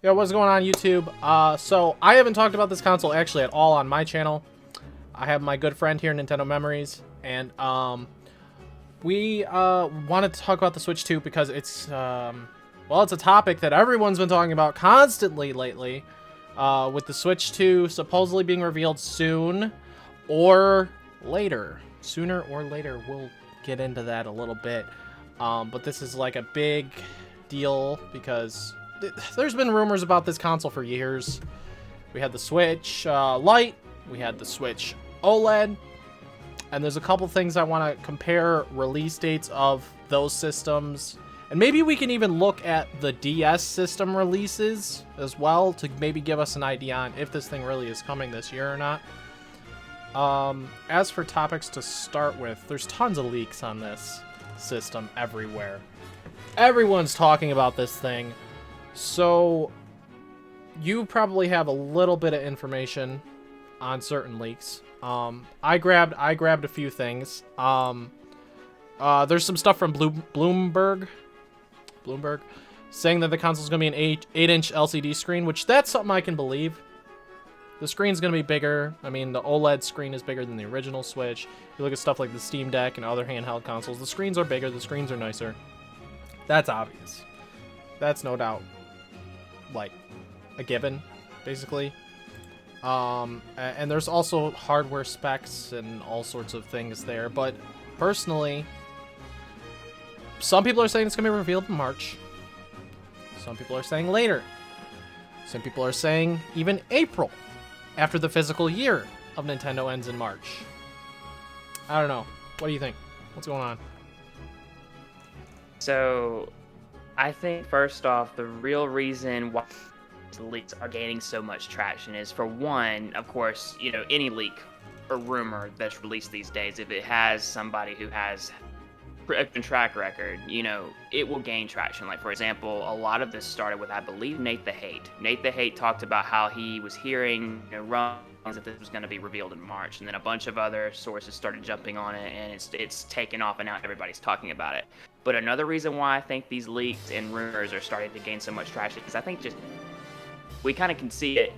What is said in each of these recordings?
Yeah, what's going on YouTube? So I haven't talked about this console actually at all on my channel. I have my good friend here, Nintendo Memories, and we wanted to talk about the Switch 2 because it's well, it's a topic that everyone's been talking about constantly lately, with the Switch 2 supposedly being revealed soon or later. Sooner or later, we'll get into that a little bit. But this is like a big deal because there's been rumors about this console for years. We had the Switch Lite, we had the Switch OLED, and there's a couple things I want to compare release dates of those systems. And maybe we can even look at the DS system releases as well to maybe give us an idea on if this thing really is coming this year or not. As for topics to start with, there's tons of leaks on this system everywhere. Everyone's talking about this thing. So you probably have a little bit of information on certain leaks. I grabbed a few things. There's some stuff from Bloomberg saying that the console's gonna be an 8-inch LCD screen, which that's something I can believe. The screen's gonna be bigger. I mean, the OLED screen is bigger than the original Switch. You look at stuff like the Steam Deck and other handheld consoles, the screens are bigger, the screens are nicer. That's obvious. That's no doubt, like, a given, basically. And there's also hardware specs and all sorts of things there. But personally, some people are saying it's gonna be revealed in March. Some people are saying later. Some people are saying even April, after the physical year of Nintendo ends in March. I don't know. What do you think? What's going on? So, I think first off, the real reason why the leaks are gaining so much traction is, for one, of course, you know, any leak or rumor that's released these days, if it has somebody who has a track record, you know, it will gain traction. Like, for example, a lot of this started with, I believe, Nate the Hate. Nate the Hate talked about how he was hearing, you know, rumors that this was going to be revealed in March, and then a bunch of other sources started jumping on it, and it's taken off, and now everybody's talking about it. But another reason why I think these leaks and rumors are starting to gain so much traction is I think just we kind of can see it.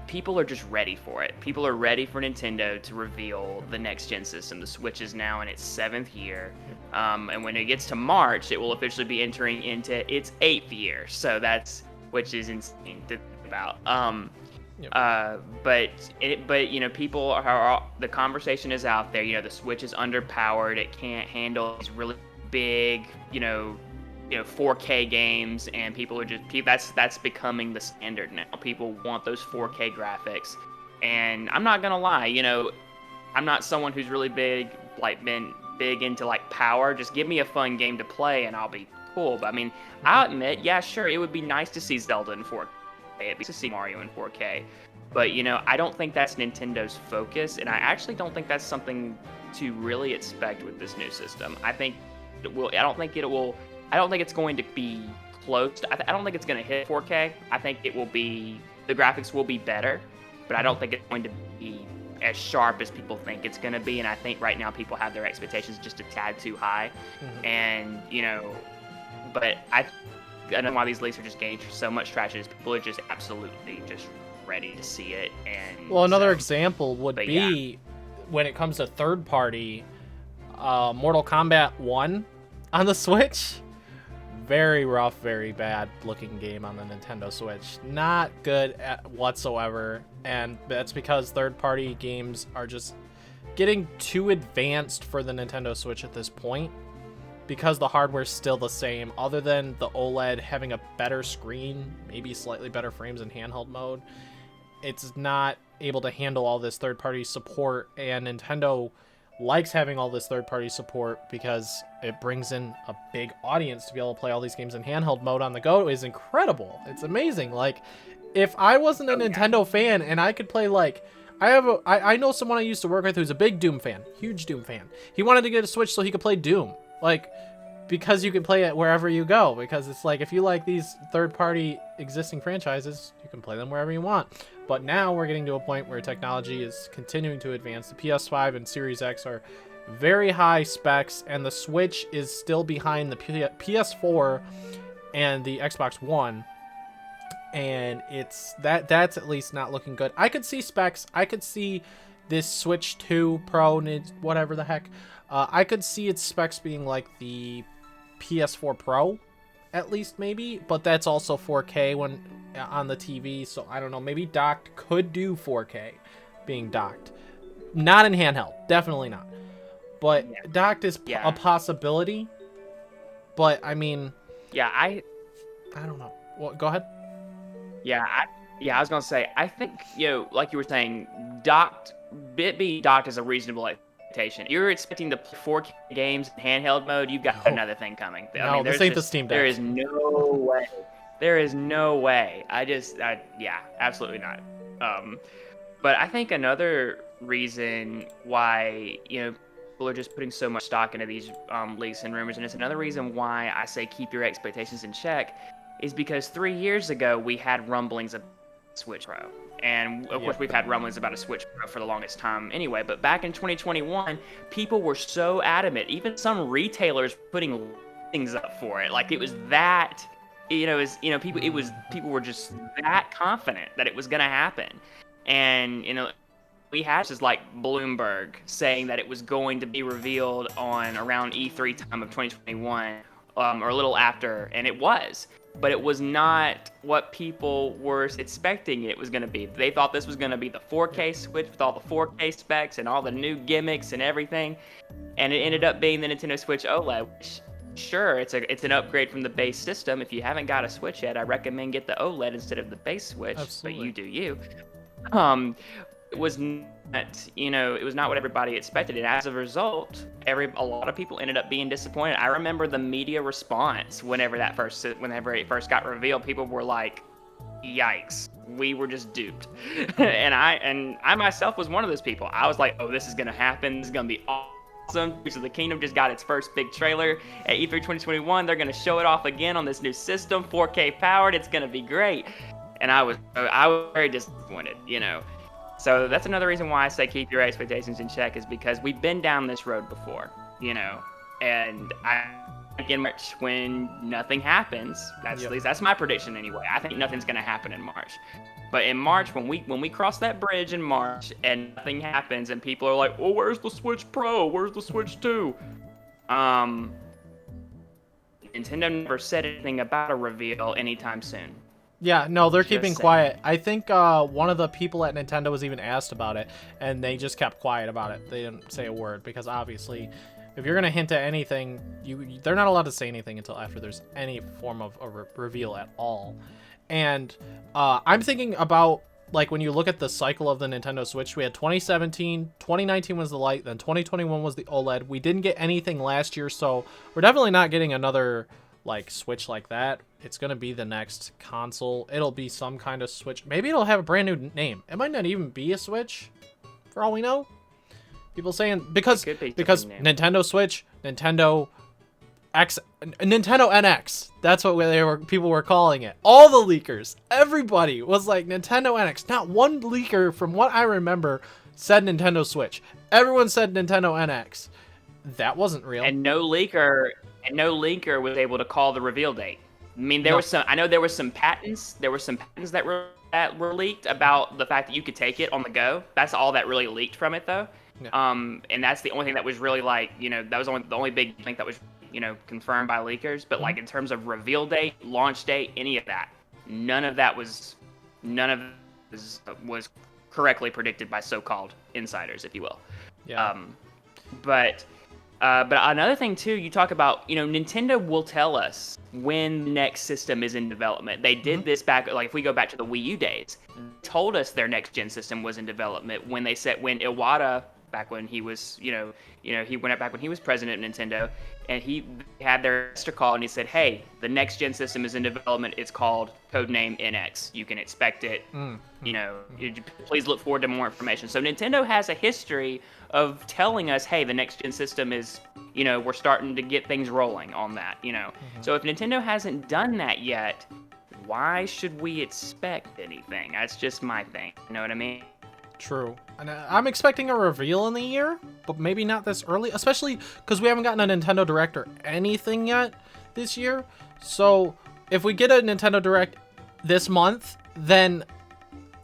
People are just ready for it. People are ready for Nintendo to reveal the next-gen system. The Switch is now in its 7th year. And when it gets to March, it will officially be entering into its 8th year. So which is insane to think about. But you know, people the conversation is out there. You know, the Switch is underpowered. It can't handle these really big, you know, 4K games, and people are just that's becoming the standard now. People want those 4K graphics, and I'm not gonna lie, you know, I'm not someone who's really been big into like power. Just give me a fun game to play, and I'll be cool. But I mean, I'll admit, yeah, sure, it would be nice to see Zelda in 4K, it'd be nice to see Mario in 4K, but you know, I don't think that's Nintendo's focus, and I actually don't think that's something to really expect with this new system. I think it will. I don't think it's going to be close. I don't think it's going to hit 4K. I think it will be, the graphics will be better, but I don't think it's going to be as sharp as people think it's going to be. And I think right now people have their expectations just a tad too high. Mm-hmm. And, you know, but I don't know why these leaks are just gaining so much traction is people are just absolutely just ready to see it. And well, another example would be when it comes to third party, Mortal Kombat 1 on the Switch. Very rough, very bad looking game on the Nintendo Switch. Not good whatsoever, and that's because third-party games are just getting too advanced for the Nintendo Switch at this point, because the hardware's still the same, other than the OLED having a better screen, maybe slightly better frames in handheld mode. It's not able to handle all this third-party support, and Nintendo likes having all this third-party support because it brings in a big audience. To be able to play all these games in handheld mode on the go is incredible. It's amazing. Like, if I wasn't a Nintendo fan and I could play, like, I know someone I used to work with who's a big Doom fan, huge Doom fan. He wanted to get a Switch so he could play Doom, like, because you can play it wherever you go. Because it's like, if you like these third-party existing franchises, you can play them wherever you want. But now we're getting to a point where technology is continuing to advance. The PS5 and Series X are very high specs, and the Switch is still behind the PS4 and the Xbox One and that's at least not looking good. I could see specs. I could see this Switch 2 Pro, whatever the heck. I could see its specs being like the PS4 Pro, at least maybe, but that's also 4K when on the TV, so I don't know. Maybe docked could do 4K, being docked. Not in handheld, definitely not. But docked is a possibility. But I mean, I don't know. Well, go ahead. I was gonna say, I think, like you were saying, being docked is a reasonable expectation. You're expecting the 4K games in handheld mode, you've got another thing coming. I mean, this ain't the Steam Deck. There is no way. There is no way. Absolutely not. But I think another reason why, people are just putting so much stock into these leaks and rumors, and it's another reason why I say keep your expectations in check, is because 3 years ago we had rumblings of Switch Pro. And of course we've had rumblings about a Switch Pro for the longest time anyway, but back in 2021, people were so adamant, even some retailers putting things up for it. Like it was that, people were just that confident that it was going to happen. And, we had just like Bloomberg saying that it was going to be revealed on around E3 time of 2021, or a little after, and it was. But it was not what people were expecting it was going to be. They thought this was going to be the 4K Switch with all the 4K specs and all the new gimmicks and everything. And it ended up being the Nintendo Switch OLED, which, sure, it's an upgrade from the base system. If you haven't got a Switch yet, I recommend get the OLED instead of the base Switch. Absolutely. But you do you. It was not, it was not what everybody expected. And as a result, a lot of people ended up being disappointed. I remember the media response whenever it first got revealed. People were like, "Yikes, we were just duped." and I myself was one of those people. I was like, "Oh, this is gonna happen. This is gonna be awesome." Tears of the Kingdom just got its first big trailer at E3 2021. They're gonna show it off again on this new system, 4K powered. It's gonna be great. And I was very disappointed, So that's another reason why I say keep your expectations in check, is because we've been down this road before, and I think in March when nothing happens, at least that's my prediction anyway. I think nothing's going to happen in March. But in March, when we cross that bridge in March and nothing happens and people are like, "Oh, where's the Switch Pro? Where's the Switch 2?" Nintendo never said anything about a reveal anytime soon. Yeah, no, they're keeping quiet. I think one of the people at Nintendo was even asked about it, and they just kept quiet about it. They didn't say a word, because obviously, if you're going to hint at anything, they're not allowed to say anything until after there's any form of a reveal at all. And I'm thinking about, like, when you look at the cycle of the Nintendo Switch, we had 2017, 2019 was the Lite, then 2021 was the OLED. We didn't get anything last year, so we're definitely not getting another like Switch like that. It's gonna be the next console. It'll be some kind of Switch. Maybe it'll have a brand new name. It might not even be a Switch, for all we know. People saying because Nintendo Switch, Nintendo X, Nintendo NX. That's what people were calling it. All the leakers, everybody was like Nintendo NX. Not one leaker, from what I remember, said Nintendo Switch. Everyone said Nintendo NX. That wasn't real. And no leaker was able to call the reveal date. I mean, there were some patents. There were some patents that were leaked about the fact that you could take it on the go. That's all that really leaked from it, though. Yeah. And that's the only thing that was really like, that was the only big thing that was, confirmed by leakers. But like in terms of reveal date, launch date, any of that, none of it was correctly predicted by so-called insiders, if you will. Yeah. But another thing too, you talk about, Nintendo will tell us when the next system is in development. They did this back, like if we go back to the Wii U days, they told us their next gen system was in development when Iwata, back when he was, he went up back when he was president of Nintendo, and he had their investor call and he said, "Hey, the next gen system is in development. It's called codename NX. You can expect it. Please look forward to more information." So Nintendo has a history of telling us, "Hey, the next gen system is, we're starting to get things rolling on that." So if Nintendo hasn't done that yet, why should we expect anything? That's just my thing. You know what I mean? True. And I'm expecting a reveal in the year, but maybe not this early, especially because we haven't gotten a Nintendo Direct or anything yet this year. So if we get a Nintendo Direct this month, then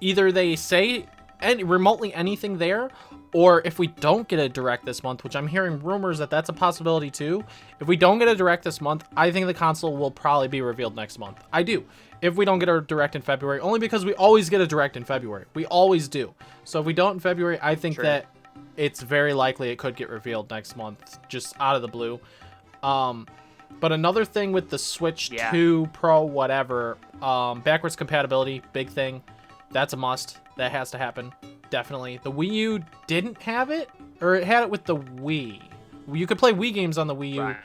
either they say remotely anything there, or if we don't get a direct this month, which I'm hearing rumors that that's a possibility too, if we don't get a direct this month, I think the console will probably be revealed next month. I do. If we don't get a direct in February, only because we always get a direct in February. We always do. So if we don't in February, I think that it's very likely it could get revealed next month, just out of the blue. But another thing with the Switch 2 Pro, whatever, backwards compatibility, big thing. That's a must. That has to happen. Definitely. The Wii U didn't have it, or it had it with the Wii. You could play Wii games on the Wii U. Right.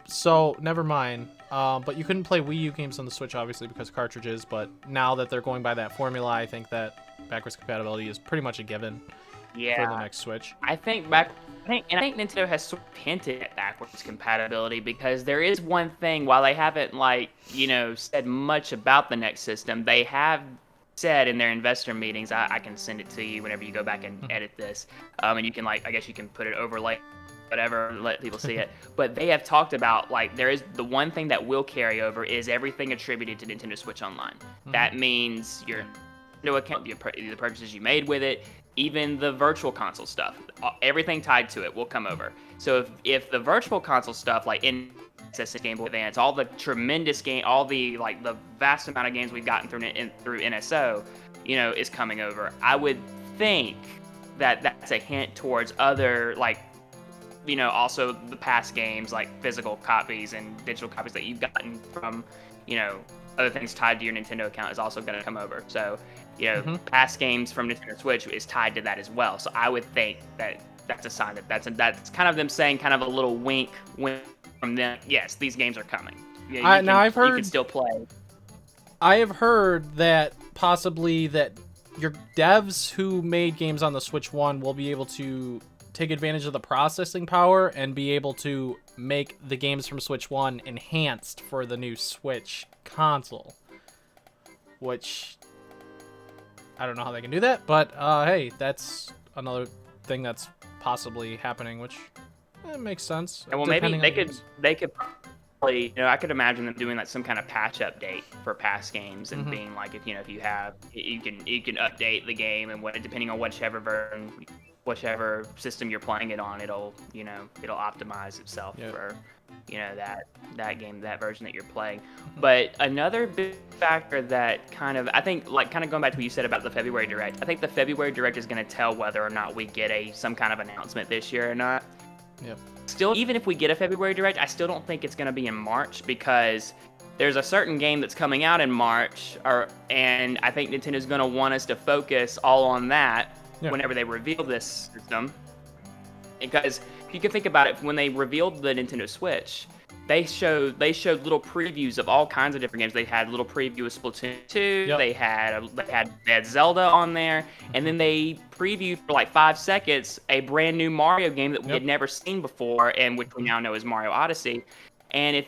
So, never mind. But you couldn't play Wii U games on the Switch, obviously, because cartridges. But now that they're going by that formula, I think that backwards compatibility is pretty much a given for the next Switch. I think Nintendo has sort of hinted at backwards compatibility, because there is one thing, while they haven't, said much about the next system, they have said in their investor meetings, I can send it to you whenever you go back and edit this, and you can, I guess you can put it overlay, whatever, and let people see it. But they have talked about, there is the one thing that will carry over is everything attributed to Nintendo Switch Online. That means your Nintendo account, the purchases you made with it, even the virtual console stuff, everything tied to it will come over. So if the virtual console stuff, like in Game Boy Advance, all the tremendous game, all the the vast amount of games we've gotten through NSO, is coming over, I would think that that's a hint towards other also the past games, like physical copies and digital copies that you've gotten from other things tied to your Nintendo account is also going to come over. So past games from Nintendo Switch is tied to that as well. So I would think that that's a sign that that's kind of them saying kind of a little wink from them. Yes, these games are coming. I've heard you can still play. I have heard that possibly that your devs who made games on the Switch 1 will be able to take advantage of the processing power and be able to make the games from Switch 1 enhanced for the new Switch console. Which, I don't know how they can do that, but hey, that's another thing that's possibly happening, which makes sense. And well, maybe they could probably, I could imagine them doing some kind of patch update for past games and being like, if you have, you can update the game, and depending on whichever version, whichever system you're playing it on, it'll optimize itself for that game, that version that you're playing. But another big factor that I think going back to what you said about the February Direct, I think the February Direct is going to tell whether or not we get some kind of announcement this year or not. Yep. Still, even if we get a February Direct, I still don't think it's going to be in March, because there's a certain game that's coming out in March, and I think Nintendo's going to want us to focus all on that whenever they reveal this system. Because if you can think about it, when they revealed the Nintendo Switch, they showed little previews of all kinds of different games. They had little preview of Splatoon 2. Yep. They had Zelda on there, and then they previewed for 5 seconds a brand new Mario game that we had never seen before, and which we now know is Mario Odyssey. And if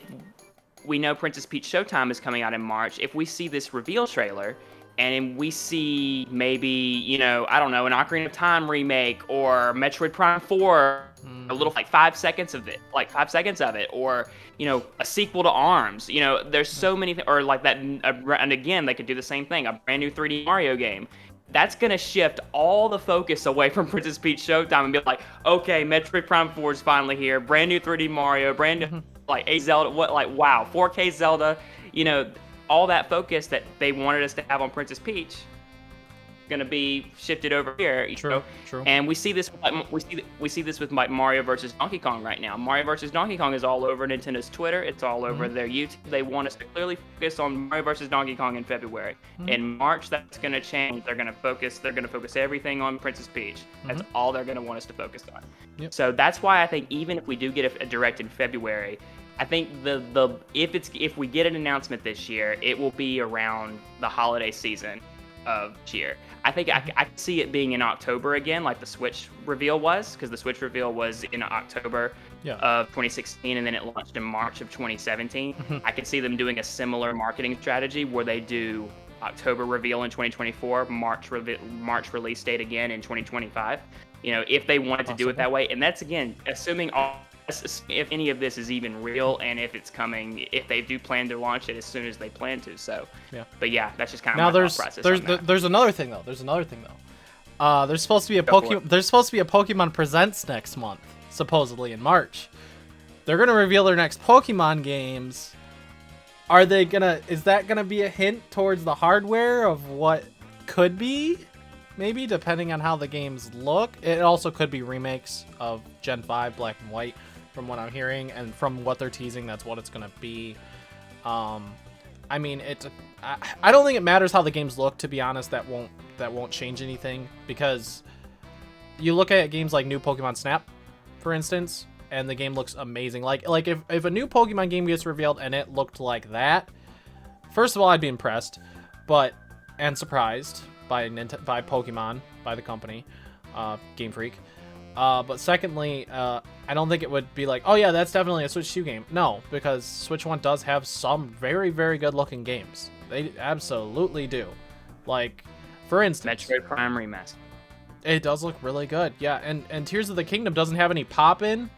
we know Princess Peach Showtime is coming out in March, if we see this reveal trailer and we see maybe, I don't know, an Ocarina of Time remake or Metroid Prime 4, a little 5 seconds of it, or, a sequel to ARMS, there's so many, or that, and again, they could do the same thing, a brand new 3D Mario game. That's going to shift all the focus away from Princess Peach Showtime and be like, okay, Metroid Prime 4 is finally here, brand new 3D Mario, brand new, a Zelda, wow, 4K Zelda, all that focus that they wanted us to have on Princess Peach going to be shifted over here. True. And we see this with Mario versus Donkey Kong right now. Mario versus Donkey Kong is all over Nintendo's Twitter. It's all over their YouTube. They want us to clearly focus on Mario versus Donkey Kong in February. In March, that's going to change. They're going to focus everything on Princess Peach. That's all they're going to want us to focus on. Yep. So that's why I think even if we do get a direct in February, I think if we get an announcement this year, it will be around the holiday season of this year. I think I can see it being in October again, like the Switch reveal was, because the Switch reveal was in October of 2016, and then it launched in March of 2017. I could see them doing a similar marketing strategy where they do October reveal in 2024, March release date again in 2025. If they wanted to do it that way, and that's again assuming all if any of this is even real and if it's coming, if they do plan to launch it as soon as they plan to. So, Yeah. But yeah, that's just kind of Now my thought process on that. there's another thing though. There's supposed to be a Go for it. There's supposed to be a Pokemon Presents next month, supposedly in March. They're gonna reveal their next Pokemon games. Is that gonna be a hint towards the hardware of what could be? Maybe, depending on how the games look. It also could be remakes of Gen 5 Black and White, from what I'm hearing, and from what they're teasing, that's what it's gonna be. I mean, I don't think it matters how the games look, to be honest. That won't change anything, because you look at games like new Pokemon Snap, for instance, and the game looks amazing. Like if a new Pokemon game gets revealed and it looked like that, first of all, I'd be impressed, and surprised by Pokemon, by the company, Game Freak. But secondly, I don't think it would be like, oh yeah, that's definitely a Switch 2 game. No, because Switch 1 does have some very, very good looking games. They absolutely do. Like, for instance, Metroid Prime Remaster. it does look really good. Yeah, and Tears of the Kingdom doesn't have any pop-in,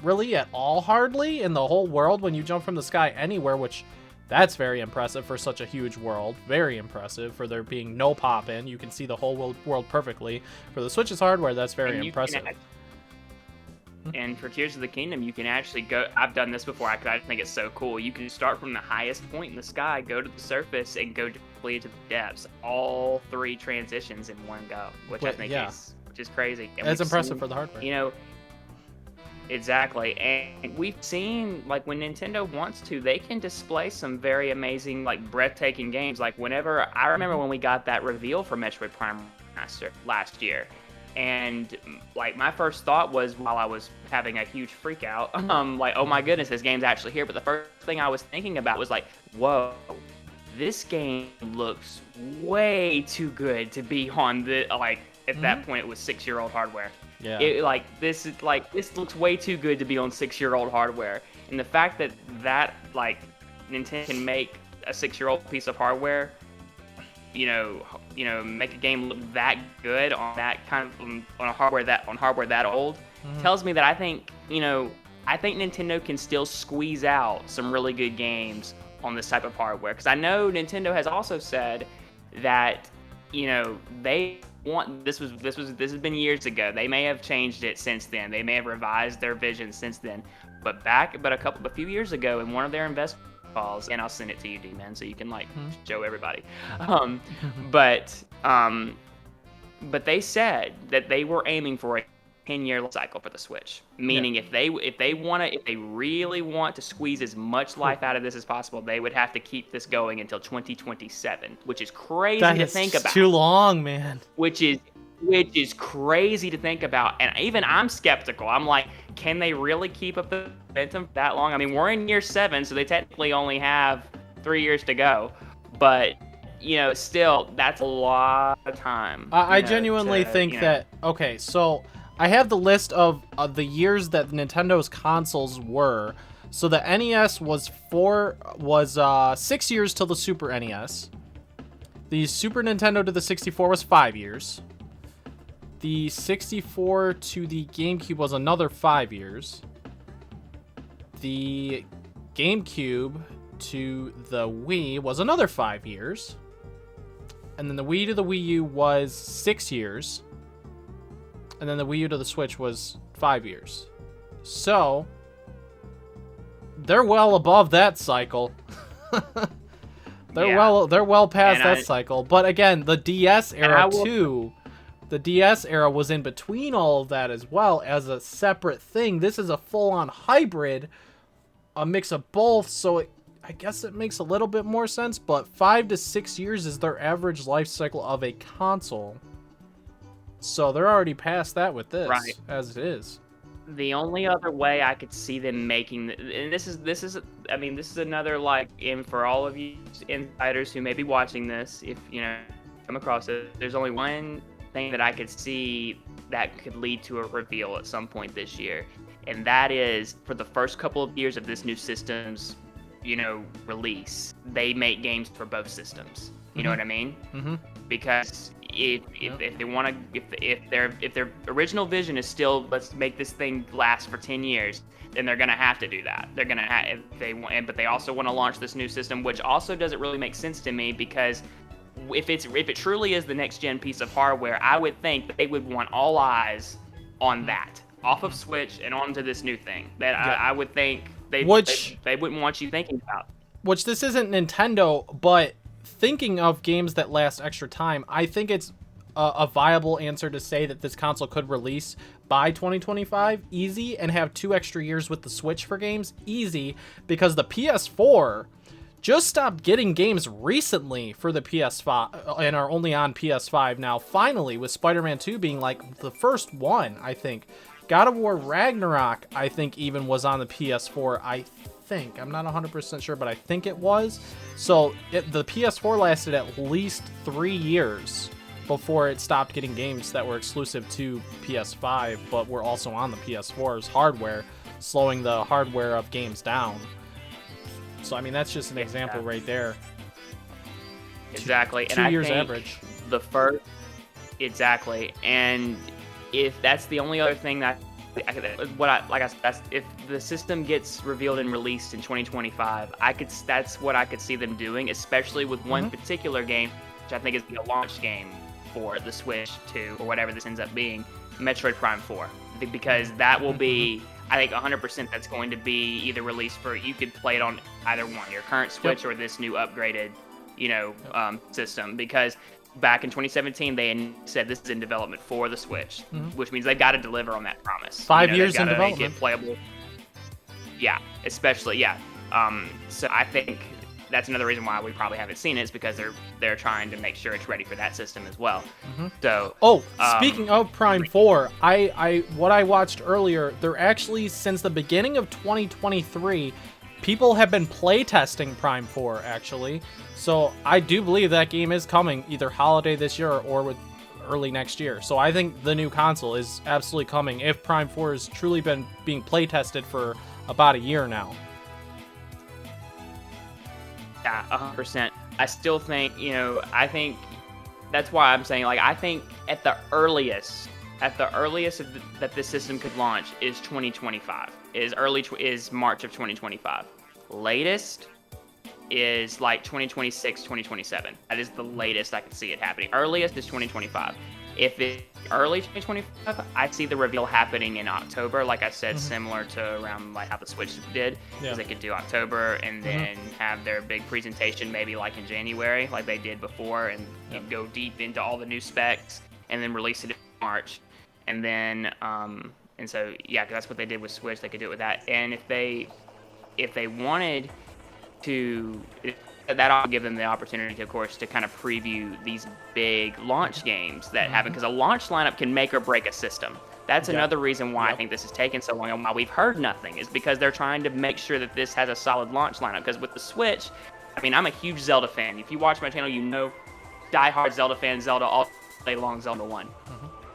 really, at all, hardly, in the whole world when you jump from the sky anywhere, which... That's very impressive for such a huge world. Very impressive for there being no pop-in. You can see the whole world perfectly. For the Switch's hardware, that's very impressive. And for Tears of the Kingdom, you can actually go... I've done this before because I think it's so cool. You can start from the highest point in the sky, go to the surface, and go directly to the depths. All 3 transitions in one go, which I think is crazy. And it's impressive for the hardware. You know... Exactly, and we've seen, like, when Nintendo wants to, they can display some very amazing, like, breathtaking games. Like, I remember when we got that reveal for Metroid Prime Remaster last year, and, like, my first thought was, while I was having a huge freak out, like, oh my goodness, this game's actually here. But the first thing I was thinking about was, like, whoa, this game looks way too good to be on the, like, at that point it was 6-year-old hardware. Yeah. This looks way too good to be on 6-year-old hardware, and the fact that Nintendo can make a 6-year-old piece of hardware, make a game look that good on that kind of on hardware that old, tells me that I think Nintendo can still squeeze out some really good games on this type of hardware. Because I know Nintendo has also said that they want this has been years ago. They may have changed it since then. They may have revised their vision since then. But a few years ago, in one of their investment calls, and I'll send it to you, D-Man, so you can show everybody. But they said that they were aiming for a 10-year cycle for the Switch. Meaning, if they really want to squeeze as much life out of this as possible, they would have to keep this going until 2027, which is crazy to think about. Too long, man. Which is crazy to think about, and even I'm skeptical. I'm like, can they really keep up the momentum that long? I mean, we're in year 7, so they technically only have 3 years to go, but still, that's a lot of time. I genuinely think that. Okay, so I have the list of the years that Nintendo's consoles were. So the NES was 6 years till the Super NES. The Super Nintendo to the 64 was 5 years. The 64 to the GameCube was another 5 years. The GameCube to the Wii was another 5 years. And then the Wii to the Wii U was 6 years. And then the Wii U to the Switch was 5 years. So they're well above that cycle. They're well past that cycle. But again, the DS era too. The DS era was in between all of that as well as a separate thing. This is a full-on hybrid, a mix of both. So I guess it makes a little bit more sense. But 5 to 6 years is their average life cycle of a console. So they're already past that with this, as it is. The only other way I could see them making, and this is another, like, in for all of you insiders who may be watching this, if come across it, there's only one thing that I could see that could lead to a reveal at some point this year, and that is for the first couple of years of this new system's, release, they make games for both systems. You know what I mean? Mm-hmm. Because if they want to, if their original vision is still, let's make this thing last for 10 years, then they're gonna have to do that. They're gonna have, if they want, but they also want to launch this new system, which also doesn't really make sense to me, because if it truly is the next gen piece of hardware, I would think that they would want all eyes on that, off of Switch and onto this new thing. That I would think they wouldn't want you thinking about. Which, this isn't Nintendo, but thinking of games that last extra time, I think it's a viable answer to say that this console could release by 2025 easy, and have 2 extra years with the Switch for games easy, because the PS4 just stopped getting games recently for the PS5 and are only on PS5 now, finally, with Spider-Man 2 being like the first one, I think. God of War Ragnarok, I think, even was on the PS4, I think. I'm not 100% sure, but I think it was. So the PS4 lasted at least 3 years before it stopped getting games that were exclusive to PS5, but were also on the PS4's hardware, slowing the hardware of games down. So, I mean, that's just an example right there. Exactly. 2 years average. The first, exactly. And if that's the only other thing that, if the system gets revealed and released in 2025, that's what I could see them doing, especially with one particular game, which I think is a launch game for the Switch 2, or whatever this ends up being, Metroid Prime 4. Because that will be, I think 100% that's going to be either released for, you could play it on either one, your current Switch or this new upgraded, system. Because back in 2017, they said this is in development for the Switch, which means they've got to deliver on that promise. 5 years in development. Make it playable. Yeah, especially, yeah. So I think that's another reason why we probably haven't seen it, is because they're trying to make sure it's ready for that system as well. So, speaking of Prime 4, what I watched earlier, they're actually, since the beginning of 2023, people have been playtesting Prime 4, actually. So I do believe that game is coming either holiday this year or with early next year. So I think the new console is absolutely coming, if Prime 4 has truly been being playtested for about a year now. Yeah, 100%. I still think, I think that's why I'm saying, I think at the earliest that this system could launch is 2025. Is March of 2025. Latest is 2026, 2027. That is the latest I could see it happening. Earliest is 2025. If it's early 2025, I see the reveal happening in October, like I said, similar to around how the Switch did, because they could do October and then have their big presentation maybe in January, like they did before, and go deep into all the new specs, and then release it in March. And then, and so, yeah, 'cause that's what they did with Switch. They could do it with that. And if they wanted to, that'll give them the opportunity to, of course, to kind of preview these big launch games that happen, because a launch lineup can make or break a system. That's another reason why I think this is taking so long and why we've heard nothing, is because they're trying to make sure that this has a solid launch lineup. Because with the Switch, I mean, I'm a huge Zelda fan. If you watch my channel, diehard Zelda fan, Zelda all day long, Zelda 1.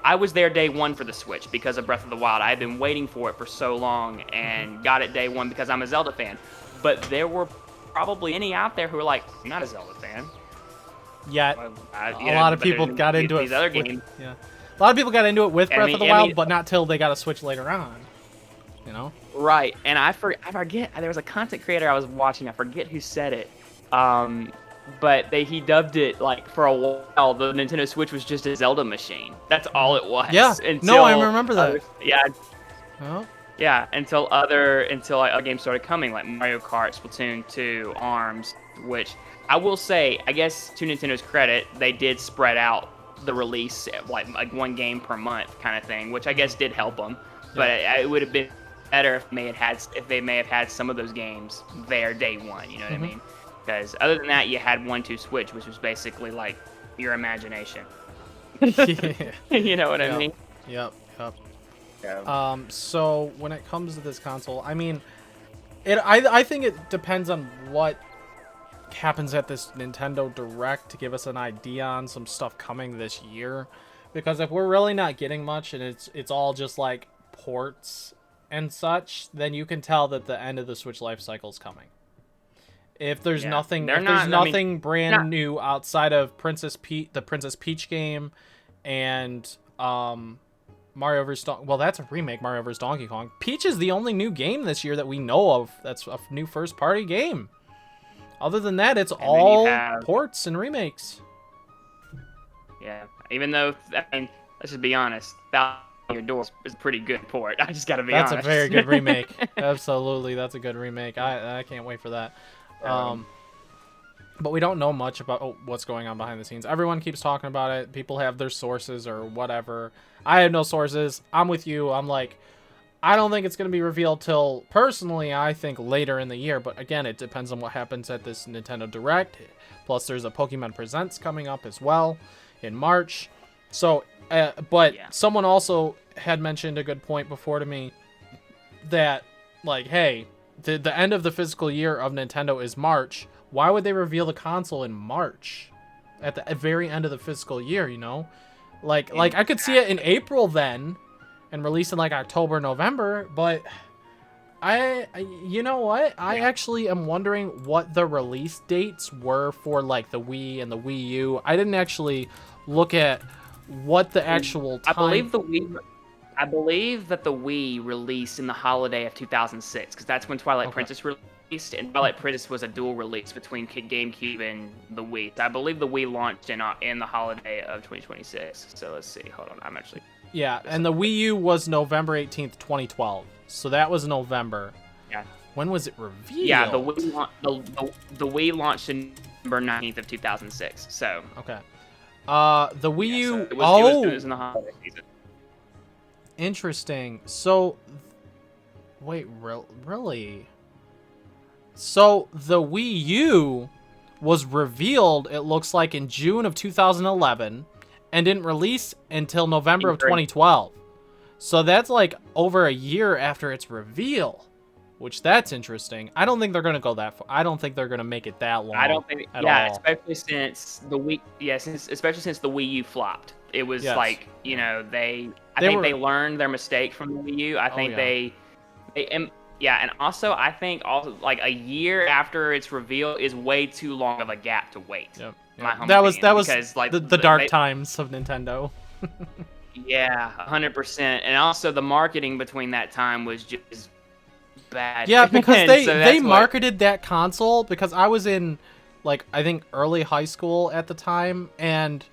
I was there day one for the Switch because of Breath of the Wild. I had been waiting for it for so long and got it day one because I'm a Zelda fan. But there were probably any out there who were like, I'm not a Zelda fan. Yeah, a lot of people got into it. Other games. Yeah, a lot of people got into it with Breath of the Wild, but not till they got a Switch later on. Right. And I forget. There was a content creator I was watching. I forget who said it. But he dubbed it, for a while, the Nintendo Switch was just a Zelda machine. That's all it was. Yeah. No, I remember that. Yeah, until other games started coming, like Mario Kart, Splatoon 2, ARMS, which I will say, I guess to Nintendo's credit, they did spread out the release, like one game per month kind of thing, which I guess did help them. But it would have been better if they may have had some of those games there day one. You know what I mean? Because other than that, you had 1-2 Switch, which was basically like your imagination. You know what I mean? Yep. So when it comes to this console, I mean, I think it depends on what happens at this Nintendo Direct to give us an idea on some stuff coming this year. Because if we're really not getting much and it's all just like ports and such, then you can tell that the end of the Switch life cycle is coming. If there's Yeah. nothing, They're if there's not. I mean, nothing brand not. new outside of the Princess Peach game, and Mario vs. Well, that's a remake, Mario vs. Donkey Kong. Peach is the only new game this year that we know of that's a new first-party game. Other than that, it's And then you all have. ports and remakes. Yeah. Even though, I mean, let's just be honest. Thousand Year Door is a pretty good port. I just gotta be That's honest. a very good remake. Absolutely, that's a good remake. I can't wait for that. Um, But we don't know much about what's going on behind the scenes. Everyone keeps talking about it. People have their sources or whatever. I have no sources. I'm with you. I'm like, I don't think it's going to be revealed till, personally, I think later in the year. But again, it depends on what happens at this Nintendo Direct. Plus, there's a Pokemon Presents coming up as well in March. So, but Yeah. someone also had mentioned a good point before to me that, like, hey, the end of the fiscal year of Nintendo is March. Why would they reveal the console in March at the very end of the fiscal year, you know? Like I could see it in April then and release in like October, November, but you know what? I actually am wondering what the release dates were for like the Wii and the Wii U. I didn't actually look at what the actual time. I believe that the Wii released in the holiday of 2006 because that's when Twilight Princess released, and Twilight Princess was a dual release between GameCube and the Wii. So I believe the Wii launched in the holiday of 2026. So let's see. Hold on, I'm actually. Yeah, and the Wii U was November 18th, 2012. So that was November. Yeah. When was it revealed? Yeah, the Wii launched in November 19th of 2006. So. Okay. The Wii U. So it was in the holiday season. Interesting. So, wait, really? So the Wii U was revealed, it looks like, in June of 2011 and didn't release until November of 2012. So that's like over a year after its reveal, which that's interesting. I don't think they're going to go that far. I don't think they're going to make it that long. I don't think, at all. especially since the Wii, especially since the Wii U flopped. It was like, you know, I think they learned their mistake from the Wii U. I think and also I think also like a year after its reveal is way too long of a gap to wait. Yep. That was because, like, the dark times of Nintendo. Yeah, 100%. And also the marketing between that time was just bad. Yeah, because they marketed that console, because I was in, like, I think early high school at the time, and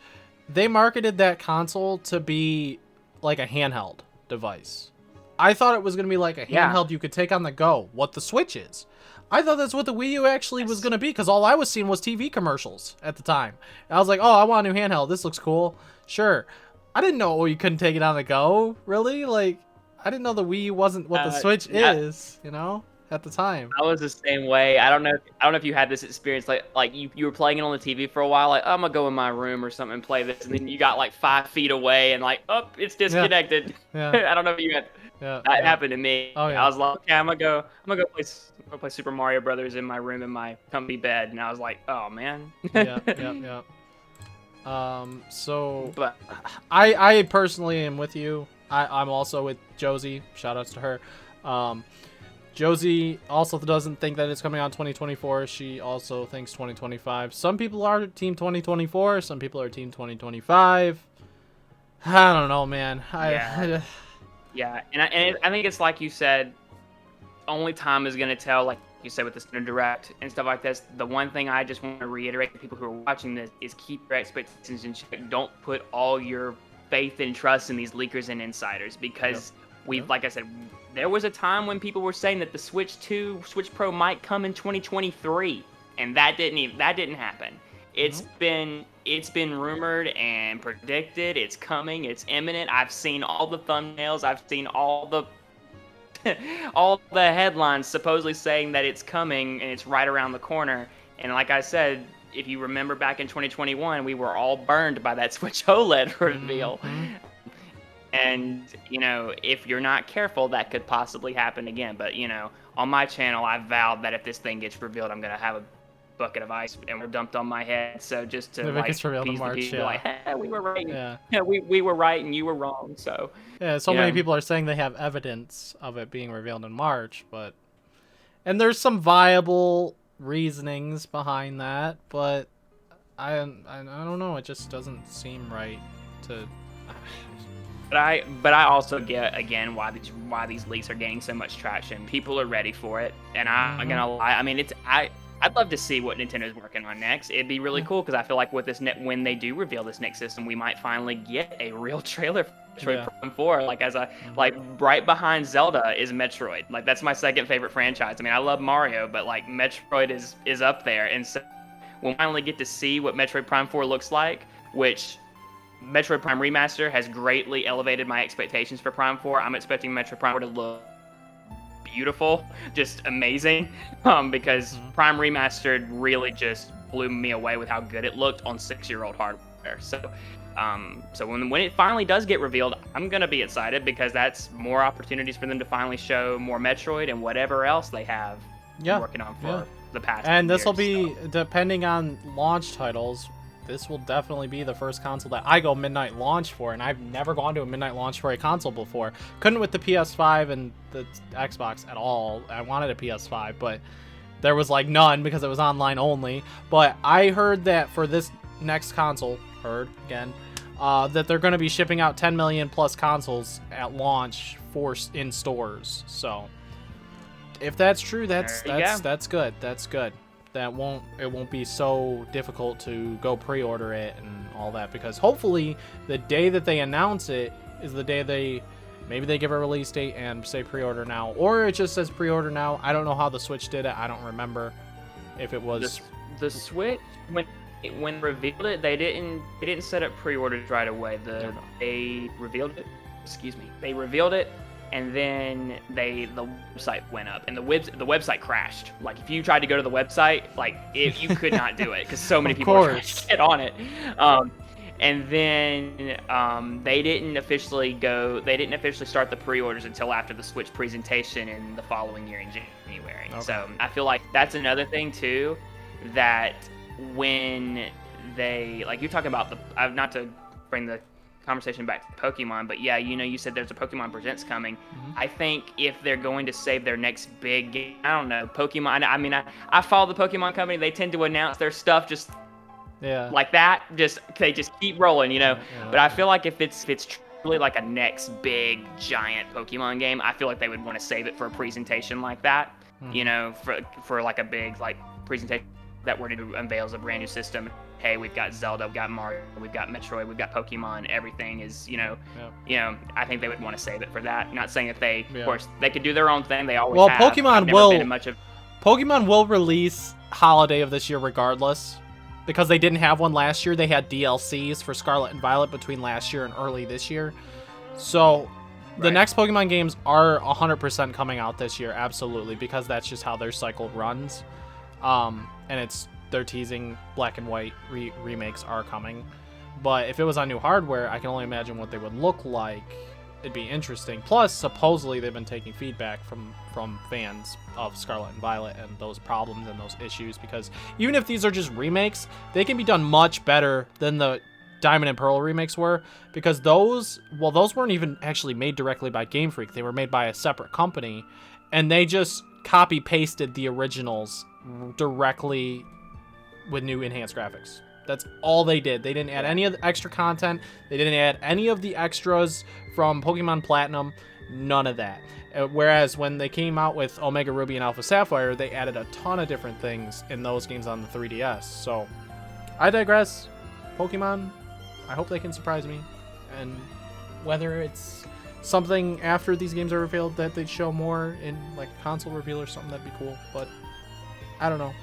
they marketed that console to be like a handheld device. I thought it was going to be like a handheld you could take on the go, what the Switch is. I thought that's what the Wii U actually was going to be, because all I was seeing was TV commercials at the time. And I was like, oh, I want a new handheld. This looks cool. Sure. I didn't know you couldn't take it on the go. Really? Like, I didn't know the Wii U wasn't what the Switch is, you know, at the time. I was the same way. I don't know if you had this experience, like you were playing it on the TV for a while, like, oh, I'm gonna go in my room or something and play this, and then you got like 5 feet away and like, oh, it's disconnected. Yeah. I don't know if you had that happened to me. Oh, yeah. I was like, okay, I'm gonna go play Super Mario Brothers in my room in my comfy bed, and I was like, oh man. Yeah. So But I personally am with you. I'm also with Josie. Shoutouts to her. Josie also doesn't think that it's coming out in 2024. She also thinks 2025. Some people are Team 2024. Some people are Team 2025. I don't know, man. Yeah, and I think it's like you said, only time is gonna tell. Like you said with the Nintendo Direct and stuff like this. The one thing I just want to reiterate to people who are watching this is keep your expectations in check. Don't put all your faith and trust in these leakers and insiders, because like I said, there was a time when people were saying that the Switch Pro might come in 2023, and that didn't happen. It's been rumored and predicted. It's coming. It's imminent. I've seen all the thumbnails. I've seen all the headlines supposedly saying that it's coming and it's right around the corner. And like I said, if you remember back in 2021, we were all burned by that Switch OLED reveal. And, you know, if you're not careful, that could possibly happen again. But, you know, on my channel, I vowed that if this thing gets revealed, I'm going to have a bucket of ice and we're dumped on my head. So just to like appease the people, like, hey, we were right. Yeah, we were right and you were wrong. So many people are saying they have evidence of it being revealed in March, and there's some viable reasonings behind that, but I don't know. It just doesn't seem right to. But I also get again why these leaks are gaining so much traction. People are ready for it, and I'm gonna lie. I mean, I'd love to see what Nintendo's working on next. It'd be really cool because I feel like with this when they do reveal this next system, we might finally get a real trailer for Metroid Prime 4. Like right behind Zelda is Metroid. Like that's my second favorite franchise. I mean, I love Mario, but like Metroid is up there, and so we'll finally get to see what Metroid Prime 4 looks like, which Metroid Prime Remaster has greatly elevated my expectations for Prime 4. I'm expecting Metroid Prime 4 to look beautiful, just amazing, because Prime Remastered really just blew me away with how good it looked on 6-year-old hardware. So when it finally does get revealed, I'm gonna be excited because that's more opportunities for them to finally show more Metroid and whatever else they have working on for the past. And this will be depending on launch titles. This will definitely be the first console that I go midnight launch for, and I've never gone to a midnight launch for a console before. Couldn't with the PS5 and the Xbox at all. I wanted a PS5, but there was like none because it was online only. But I heard that for this next console, that they're going to be shipping out 10 million plus consoles at launch in stores. So if that's true, that's good. That's good. It won't be so difficult to go pre-order it and all that, because hopefully the day that they announce it is the day maybe they give a release date and say pre-order now, or it just says pre-order now. I don't know how the Switch did it. I don't remember if it was the Switch when revealed it. They didn't set up pre-orders right away. They revealed it. Excuse me. They revealed it. And then the website went up, and the website crashed. Like if you tried to go to the website, like you could not do it because so many people were trying to get on it. And then they didn't officially start the pre-orders until after the Switch presentation in the following year in January. Okay. So I feel like that's another thing too, that when they, like you're talking about not to bring the conversation back to Pokemon, but yeah, you said there's a Pokemon Presents coming. I think if they're going to save their next big game, I don't know, Pokemon, I mean, I follow the Pokemon company. They tend to announce their stuff just like that, they just keep rolling, but I feel like if it's truly like a next big giant Pokemon game, I feel like they would want to save it for a presentation like that, for like a big like presentation that were to unveils a brand new system. Hey, we've got Zelda, we've got Mario, we've got Metroid, we've got Pokemon. Everything is, I think they would want to save it for that. Not saying that of course, they could do their own thing. They always have. Pokemon will release holiday of this year regardless, because they didn't have one last year. They had DLCs for Scarlet and Violet between last year and early this year. So the next Pokemon games are 100% coming out this year, absolutely, because that's just how their cycle runs. And they're teasing Black and White remakes are coming. But if it was on new hardware, I can only imagine what they would look like. It'd be interesting. Plus, supposedly they've been taking feedback from fans of Scarlet and Violet and those problems and those issues, because even if these are just remakes, they can be done much better than the Diamond and Pearl remakes were, because those weren't even actually made directly by Game Freak. They were made by a separate company, and they just copy pasted the originals directly with new enhanced graphics. That's all they did. They didn't add any of the extra content. They didn't add any of the extras from Pokemon Platinum. None of that. Whereas when they came out with Omega Ruby and Alpha Sapphire, they added a ton of different things in those games on the 3DS. So I digress. Pokemon, I hope they can surprise me. And whether it's something after these games are revealed that they'd show more in like a console reveal or something, that'd be cool. But I don't know.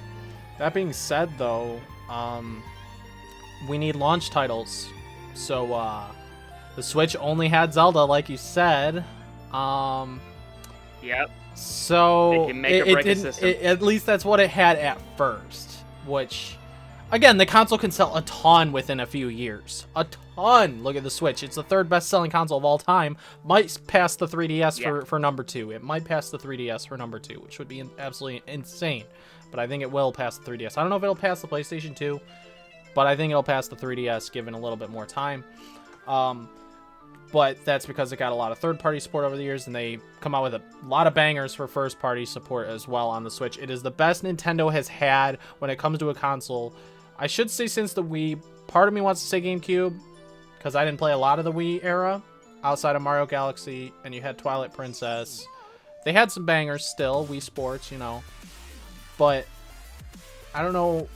That being said, though, we need launch titles. So the Switch only had Zelda, like you said. Yep. So at least that's what it had at first. Which, again, the console can sell a ton within a few years. A ton. Look at the Switch. It's the third best-selling console of all time. Might pass the 3DS for number 2. It might pass the 3DS for number 2, which would be absolutely insane. But I think it will pass the 3DS. I don't know if it'll pass the PlayStation 2, but I think it'll pass the 3DS given a little bit more time. but that's because it got a lot of third-party support over the years, and they come out with a lot of bangers for first-party support as well on the Switch. It is the best Nintendo has had when it comes to a console. I should say since the Wii. Part of me wants to say GameCube, because I didn't play a lot of the Wii era outside of Mario Galaxy, and you had Twilight Princess. They had some bangers still, Wii Sports, you know. But I don't know.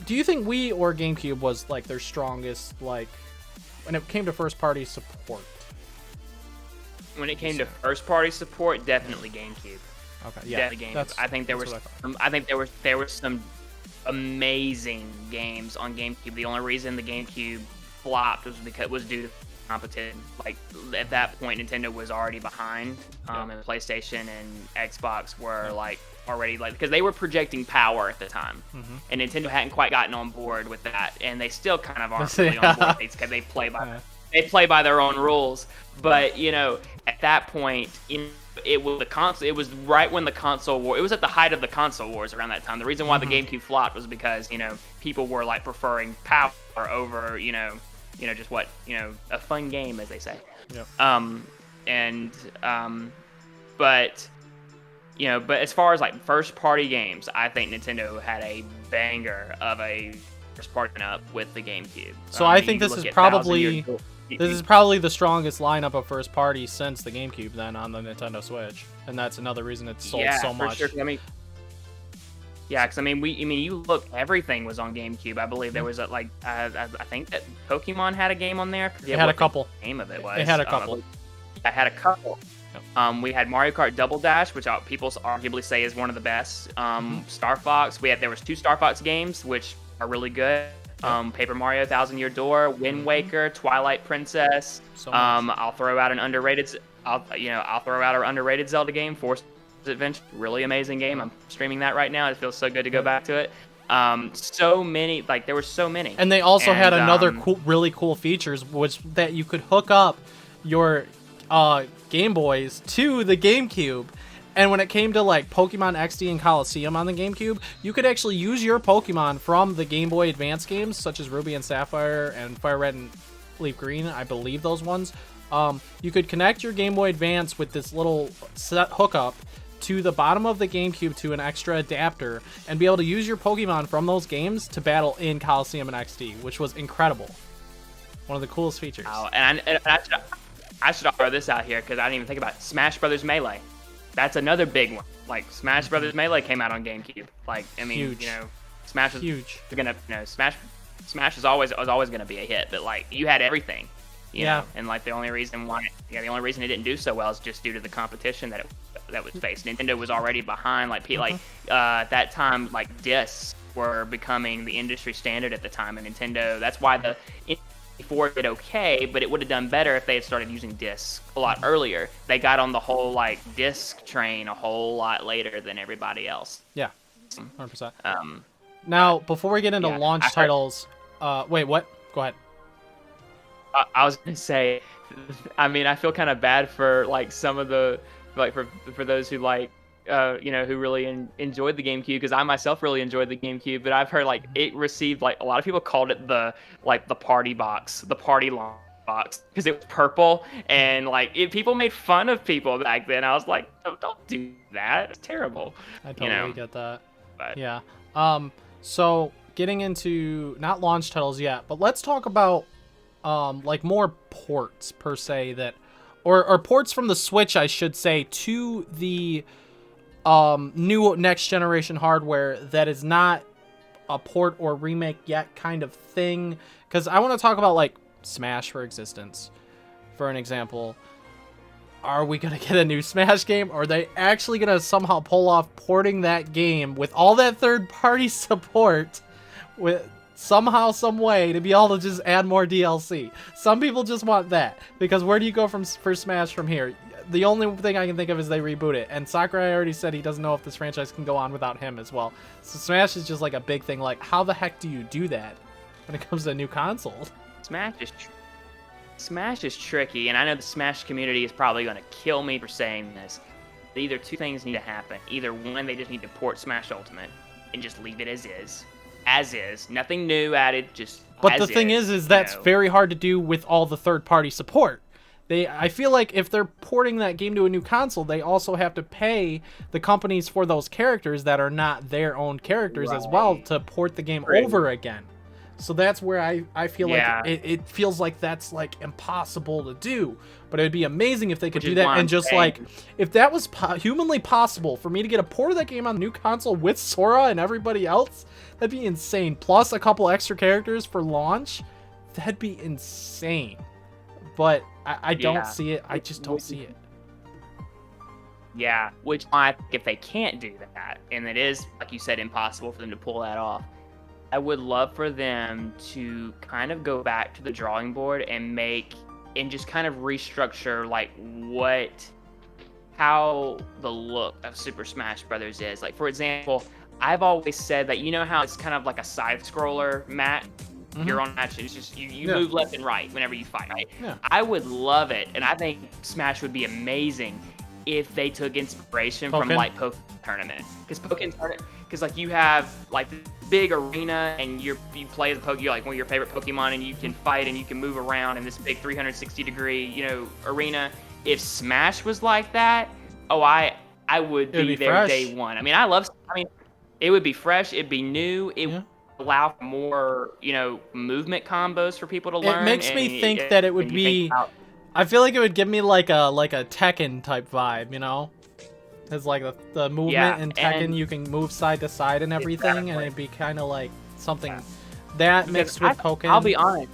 Do you think Wii or GameCube was like their strongest, like, when it came to first-party support? When it came to first-party support, definitely GameCube. Okay, yeah. Definitely GameCube. I think there were some amazing games on GameCube. The only reason the GameCube flopped was due to competition. Like, at that point, Nintendo was already behind, and PlayStation and Xbox were like already, like, because they were projecting power at the time, and Nintendo hadn't quite gotten on board with that, and they still kind of aren't really on board. They play by their own rules. But you know, at that point, it was the console. It was right when the console war. It was at the height of the console wars around that time. The reason why the GameCube flopped was because, you know, people were like preferring power over, just what, a fun game, as they say. Yep. But as far as like first party games, I think Nintendo had a banger of a first party up with the GameCube. So I think this is probably the strongest lineup of first party since the GameCube then on the Nintendo Switch, and that's another reason it's sold so much. Sure. Because you look, everything was on GameCube. I believe there was I think that Pokemon had a game on there. It had a couple. The name of it was. It had a couple. I had a couple. Yep. We had Mario Kart Double Dash, which people arguably say is one of the best. Star Fox. There was 2 Star Fox games, which are really good. Paper Mario, Thousand Year Door, Wind Waker, Twilight Princess. I'll throw out an underrated Zelda game, Force Adventure. Really amazing game. I'm streaming that right now. It feels so good to go back to it. So many, there were so many. And they also had another really cool features, was that you could hook up your Game Boys to the GameCube. And when it came to like Pokemon XD and Coliseum on the GameCube, you could actually use your Pokemon from the Game Boy Advance games, such as Ruby and Sapphire and Fire Red and Leaf Green, I believe those ones. You could connect your Game Boy Advance with this little set hookup to the bottom of the GameCube to an extra adapter and be able to use your Pokemon from those games to battle in Coliseum and XD, which was incredible. One of the coolest features. Oh, and I should throw this out here because I didn't even think about it. Smash Brothers Melee. That's another big one. Like, Smash Brothers Melee came out on GameCube. Huge. Smash was huge. Smash is always going to be a hit, but like, you had everything. You know? And like, the only reason it didn't do so well is just due to the competition that was faced. Nintendo was already behind. At that time, like, discs were becoming the industry standard at the time, and Nintendo. That's why the N64 did okay, but it would have done better if they had started using discs a lot earlier. They got on the whole like disc train a whole lot later than everybody else. Yeah, 100%. Now, before we get into launch titles, wait, what? Go ahead. I was gonna say, I feel kind of bad for like some of the for those who who really enjoyed the GameCube, because I myself really enjoyed the GameCube, but I've heard like it received a lot of people called it the party box, the party launch box, because it was purple, and people made fun of people back then. I was like, don't do that. It's terrible. I totally get that. But yeah. So getting into not launch titles yet, but let's talk about more ports per se or ports from the Switch, I should say, to the new next generation hardware that is not a port or remake yet kind of thing. Because I want to talk about like Smash, for existence, for an example. Are we going to get a new Smash game? Or are they actually going to somehow pull off porting that game with all that third-party support with somehow, some way, to be able to just add more DLC? Some people just want that, because where do you go for Smash from here? The only thing I can think of is they reboot it, and Sakurai already said he doesn't know if this franchise can go on without him as well. So Smash is just like a big thing. Like, how the heck do you do that when it comes to a new console? Smash is tricky, and I know the Smash community is probably going to kill me for saying this. Either two things need to happen. Either one, they just need to port Smash Ultimate and just leave it as is, nothing new added, just. But the thing is that's very hard to do with all the third-party support. I feel like if they're porting that game to a new console, they also have to pay the companies for those characters that are not their own characters as well to port the game over again. So that's where I feel like it feels like that's like impossible to do. But it'd be amazing if they could do that, and just like if that was humanly possible for me to get a port of that game on the new console with Sora and everybody else, that'd be insane. Plus a couple extra characters for launch, that'd be insane. But I don't see it. I just don't see it. Yeah, which I think if they can't do that, and it is, like you said, impossible for them to pull that off, I would love for them to kind of go back to the drawing board and just kind of restructure like how the look of Super Smash Brothers is. Like, for example, I've always said that, you know how it's kind of like a side scroller match? You're on match, it's just you move left and right whenever you fight, right? Yeah. I would love it, and I think Smash would be amazing if they took inspiration from like Pokemon Tournament. Because like you have like the big arena, and you play the you're like one of your favorite Pokemon, and you can fight and you can move around in this big 360-degree arena. If Smash was like that, I would be there fresh. Day one. I mean, it would be fresh, it'd be new, it would allow for more, movement combos for people to learn. It makes me think that it would be. I feel like it would give me like a Tekken type vibe, It's like the movement in Tekken, you can move side to side and everything, and it'd be kind of like something that mixed with Pokemon. I'll be honest.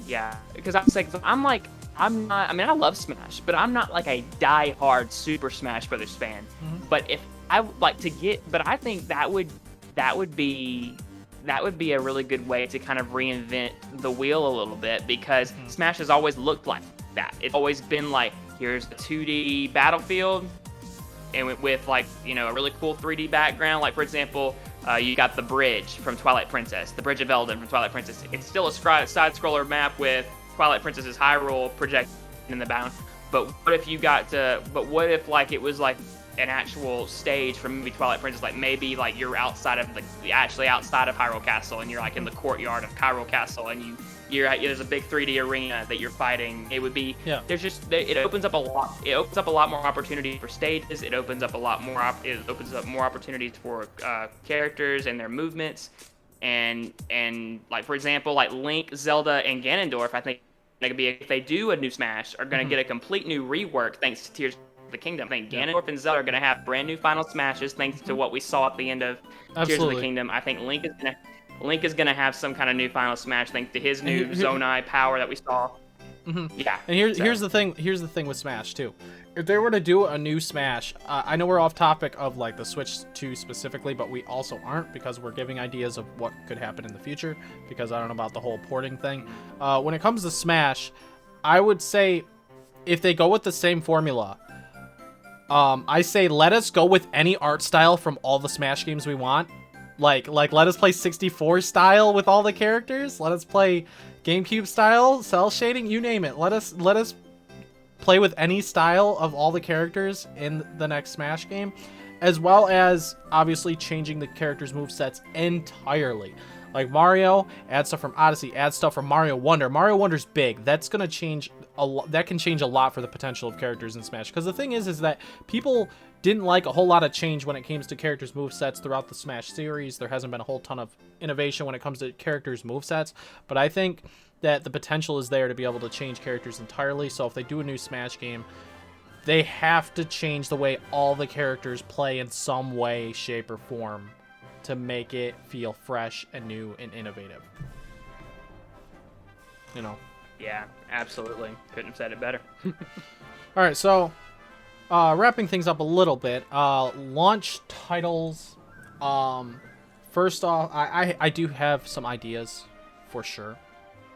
Yeah, because I'm not. I mean, I love Smash, but I'm not like a die-hard Super Smash Brothers fan. But if I would like to but I think that would be a really good way to kind of reinvent the wheel a little bit, because Smash has always looked like that. It's always been like, here's a 2D battlefield, and with like, a really cool 3D background. Like, for example, you got the bridge from Twilight Princess, the Bridge of Eldin from Twilight Princess. It's still a side-scroller map with Twilight Princess's Hyrule projected in the background. But what if like it was like an actual stage from maybe Twilight Princess, like maybe like you're outside of outside of Hyrule Castle, and you're like in the courtyard of Hyrule Castle, and there's a big 3D arena that you're fighting. It would be it opens up a lot. It opens up a lot more opportunity for stages. It opens up more opportunities for characters and their movements, and like, for example, like Link, Zelda, and Ganondorf. I think if they do a new Smash, are going to get a complete new rework thanks to Tears of the Kingdom. I think Ganondorf and Zelda are going to have brand new final Smashes thanks to what we saw at the end of Tears of the Kingdom. I think Link is gonna have some kind of new final Smash thanks to his new Zonai power that we saw. Yeah. And here's the thing. Here's the thing with Smash too. If they were to do a new Smash, I know we're off topic of like the Switch 2 specifically, but we also aren't, because we're giving ideas of what could happen in the future, because I don't know about the whole porting thing. When it comes to Smash, I would say if they go with the same formula, I say let us go with any art style from all the Smash games we want. Like let us play 64 style with all the characters. Let us play GameCube style, cell shading, you name it. Let us play with any style of all the characters in the next Smash game, as well as obviously changing the characters' movesets entirely. Like Mario, add stuff from Odyssey, add stuff from Mario Wonder. Mario Wonder's big. That's gonna change a lot. That can change a lot for the potential of characters in Smash. Because the thing is that people didn't like a whole lot of change when it came to characters' movesets throughout the Smash series. There hasn't been a whole ton of innovation when it comes to characters' movesets. But I think that the potential is there to be able to change characters entirely. So if they do a new Smash game, they have to change the way all the characters play in some way, shape, or form to make it feel fresh and new and innovative. Yeah, absolutely. Couldn't have said it better. All right, so wrapping things up a little bit, launch titles. First off, I do have some ideas for sure.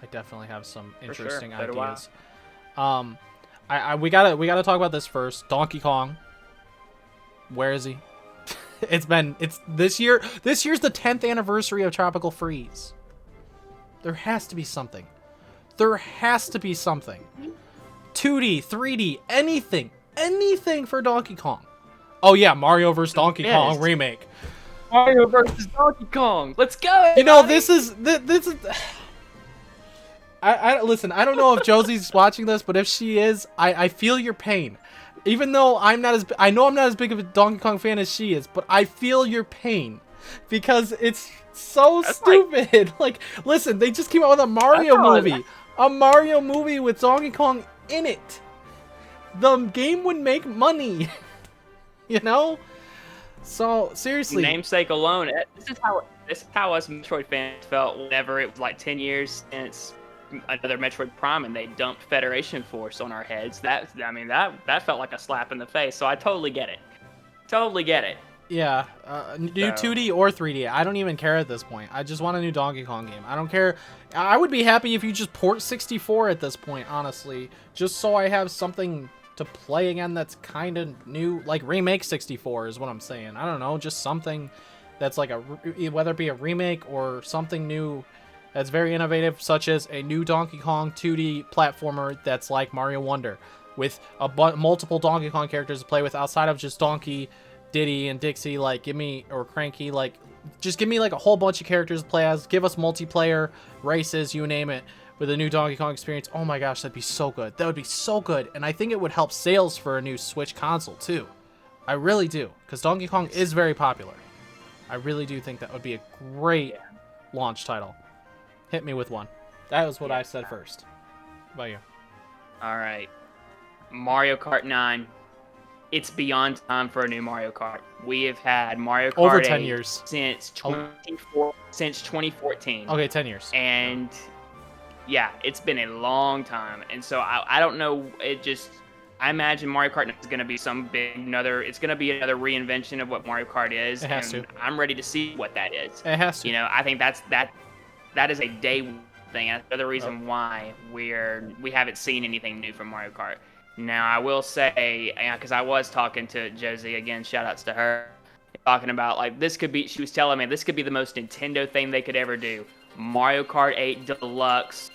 I definitely have some interesting ideas. We gotta talk about this first. Donkey Kong. Where is he? It's this year. This year's the 10th anniversary of Tropical Freeze. There has to be something. 2D, 3D, anything for Donkey Kong. Oh yeah, Mario vs. Donkey Kong remake. Mario vs. Donkey Kong. Let's go. This is Listen, I don't know if Josie's watching this, but if she is, I feel your pain. Even though I know I'm not as big of a Donkey Kong fan as she is, but I feel your pain because it's so stupid. Like, listen, they just came out with a Mario movie with Donkey Kong in it. The game would make money, you know. So seriously, namesake alone, this is how us Metroid fans felt whenever it was like 10 years since another Metroid Prime and they dumped Federation Force on our heads. That felt like a slap in the face. So I totally get it. Totally get it. Yeah, new 2D or 3D. I don't even care at this point. I just want a new Donkey Kong game. I don't care. I would be happy if you just port 64 at this point, honestly, just so I have something to play again that's kind of new. Like remake 64 is what I'm saying. I don't know, just something that's like whether it be a remake or something new that's very innovative, such as a new Donkey Kong 2D platformer that's like Mario Wonder, with multiple Donkey Kong characters to play with outside of just Donkey, Diddy, and Dixie. Like, or Cranky. Like, just give me like a whole bunch of characters to play as. Give us multiplayer races, you name it, with a new Donkey Kong experience. Oh my gosh, that'd be so good. That would be so good, and I think it would help sales for a new Switch console too. I really do, because Donkey Kong is very popular. I really do think that would be a great launch title. Hit me with one. That was what I said first. How about you? All right. Mario Kart 9. It's beyond time for a new Mario Kart. We have had Mario Kart over 10 years since 2014. Okay, 10 years. And yeah, it's been a long time. And so I don't know. I imagine Mario Kart is going to be it's going to be another reinvention of what Mario Kart is. It has to. I'm ready to see what that is. It has to. You know, I think that is a day one thing. That's another reason why we haven't seen anything new from Mario Kart. Now, I will say, because I was talking to Josie, again, shout outs to her, talking about, like, she was telling me this could be the most Nintendo thing they could ever do. Mario Kart 8 Deluxe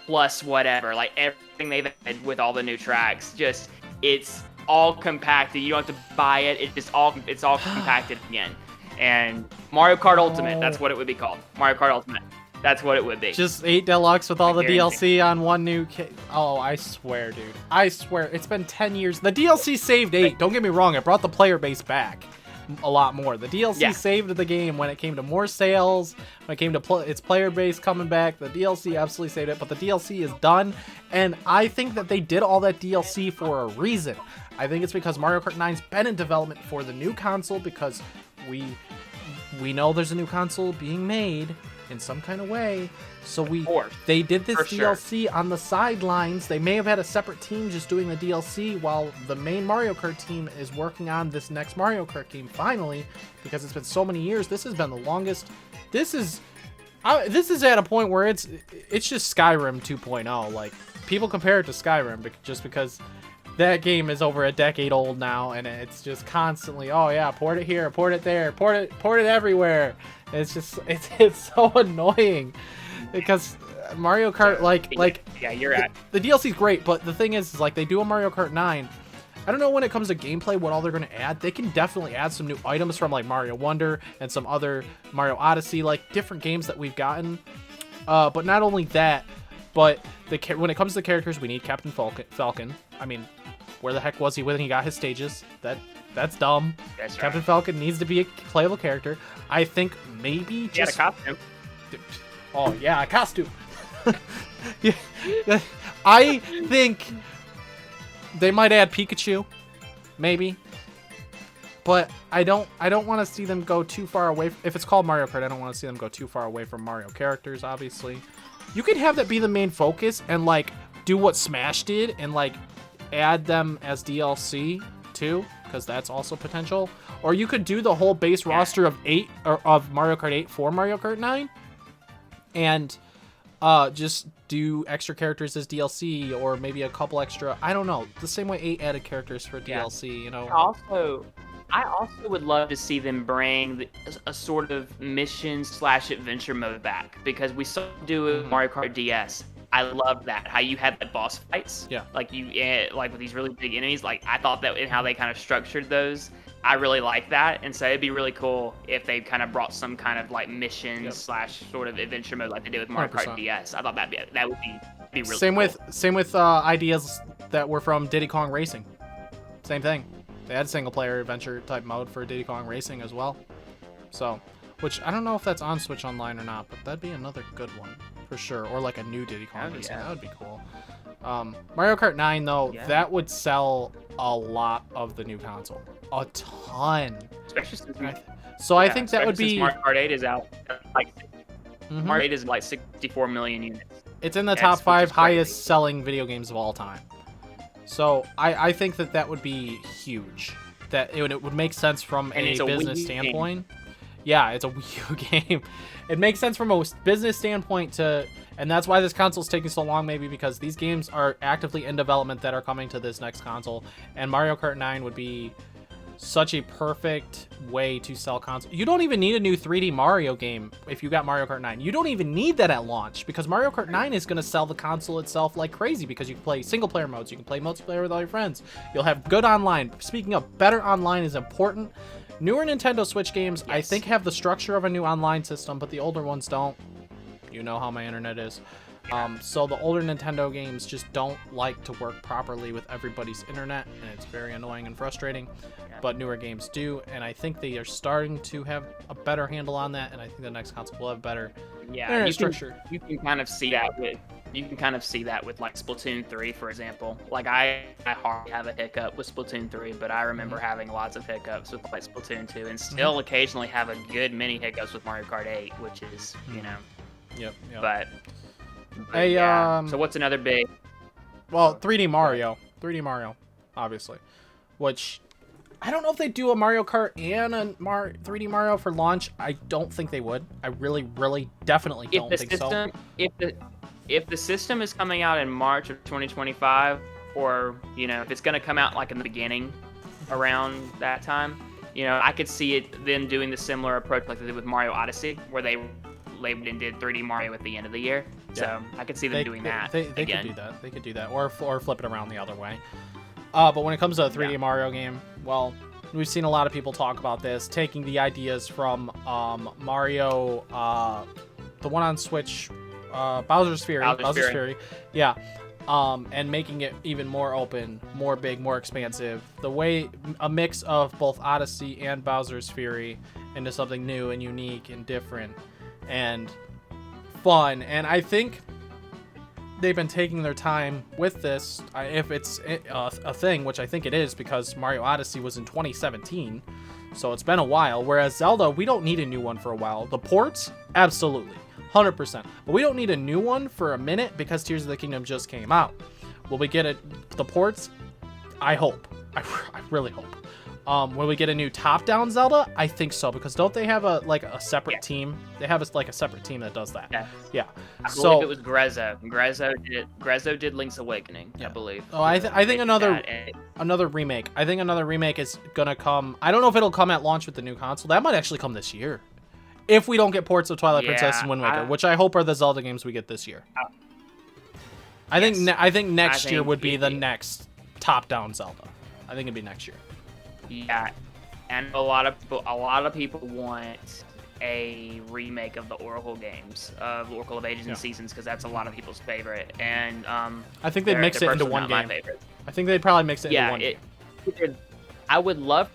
plus whatever, like, everything they've had with all the new tracks. Just, it's all compacted. You don't have to buy it. It's all compacted again. And Mario Kart Ultimate, that's what it would be called. Mario Kart Ultimate. That's what it would be. Just 8 Deluxe with all the DLC on one new Oh, I swear, dude. I swear. It's been 10 years. The DLC saved 8. Don't get me wrong. It brought the player base back a lot more. The DLC saved the game when it came to more sales, when it came to its player base coming back. The DLC absolutely saved it, but the DLC is done. And I think that they did all that DLC for a reason. I think it's because Mario Kart 9's been in development for the new console, because we know there's a new console being made in some kind of way, so they did this DLC on the sidelines. They may have had a separate team just doing the DLC while the main Mario Kart team is working on this next Mario Kart game finally, because it's been so many years. This has been the longest. This is at a point where it's just Skyrim 2.0. Like, people compare it to Skyrim just because that game is over a decade old now, and it's just constantly, oh yeah, port it here, port it there, port it everywhere. It's just it's so annoying, because Mario Kart you're right. The DLC is great, but the thing is like, they do a Mario Kart 9. I don't know when it comes to gameplay what all they're gonna add. They can definitely add some new items from like Mario Wonder and some other Mario Odyssey, like different games that we've gotten. But not only that, but when it comes to characters, we need Captain Falcon. I mean, where the heck was he when he got his stages? That's dumb. That's right. Captain Falcon needs to be a playable character. I think maybe just a costume. Oh yeah, a costume. Yeah. I think they might add Pikachu, maybe. But I don't want to see them go too far away. If it's called Mario Kart, I don't want to see them go too far away from Mario characters, obviously. You could have that be the main focus and like do what Smash did and like add them as DLC too, because that's also potential. Or you could do the whole base roster of 8 or of Mario Kart 8 for Mario Kart 9 and just do extra characters as DLC, or maybe a couple extra, I don't know, the same way 8 added characters for DLC, you know. I also would love to see them bring a sort of mission/adventure mode back, because we saw do it with Mario Kart DS. I love that. How you had the boss fights. Yeah. Like like with these really big enemies. Like I thought that in how they kind of structured those, I really like that. And so it'd be really cool if they kind of brought some kind of like mission slash sort of adventure mode like they did with Mario 100%. Kart DS. I thought that would be really Same cool. with ideas that were from Diddy Kong Racing. Same thing. They had single player adventure type mode for Diddy Kong Racing as well. So, which I don't know if that's on Switch Online or not, but that'd be another good one for sure. Or like a new Diddy Kong Racing. That would be cool. Mario Kart 9 though, that would sell a lot of the new console. A ton. Especially since I think that would be Mario Kart 8 is out. Like Mario 8 is like 64 million units. It's in the top 5 highest selling video games of all time. So I think that would be huge. That it would make sense from a business standpoint. Yeah, it's a Wii U game. It makes sense from a business standpoint and that's why this console is taking so long, maybe because these games are actively in development that are coming to this next console, and Mario Kart 9 would be such a perfect way to sell console. You don't even need a new 3D Mario game if you got Mario Kart 9. You don't even need that at launch because Mario Kart 9 is going to sell the console itself like crazy because you can play single player modes, you can play multiplayer with all your friends. You'll have good online. Speaking of, better online is important. Newer Nintendo Switch games, I think, have the structure of a new online system, but the older ones don't. You know how my internet is. So the older Nintendo games just don't like to work properly with everybody's internet, and it's very annoying and frustrating. But newer games do, and I think they are starting to have a better handle on that, and I think the next console will have better internet structure. You can kind of see that with like Splatoon 3, for example. Like I hardly have a hiccup with Splatoon 3, but I remember having lots of hiccups with like Splatoon 2, and still occasionally have a good many hiccups with Mario Kart 8, which is, you know. Yep. But hey, so what's another big? Well, 3D Mario, obviously, which I don't know if they do a Mario Kart and a 3D Mario for launch. I don't think they would. I really, definitely don't think so. If the system is coming out in March of 2025, or if it's going to come out like in the beginning, around that time, I could see it then doing the similar approach like they did with Mario Odyssey, where they labeled and did 3D Mario at the end of the year. So I could see them doing that. They could do that. They could do that, or flip it around the other way. But when it comes to a 3D Mario game, well, we've seen a lot of people talk about this, taking the ideas from Mario, the one on Switch, Bowser's Fury. Yeah. And making it even more open, more big, more expansive. The way a mix of both Odyssey and Bowser's Fury into something new and unique and different and fun. And I think they've been taking their time with this. If it's a thing, which I think it is, because Mario Odyssey was in 2017, so it's been a while. Whereas Zelda, we don't need a new one for a while. The ports, absolutely, 100%. But we don't need a new one for a minute because Tears of the Kingdom just came out. Will we get the ports? I hope. I really hope. Will we get a new top-down Zelda? I think so, because don't they have a separate team? They have a separate team that does that. Yeah. I believe it was Grezzo. Grezzo did Link's Awakening, I believe. Oh, I think another remake. I think another remake is gonna come. I don't know if it'll come at launch with the new console. That might actually come this year, if we don't get ports of Twilight Princess and Wind Waker, which I hope are the Zelda games we get this year. I think next year would be the next top-down Zelda. I think it'd be next year. Yeah, and a lot of people want a remake of the Oracle games, of Oracle of Ages and Seasons, because that's a lot of people's favorite. And I think they'd mix it into one game. I think they'd probably mix it into one game. I would love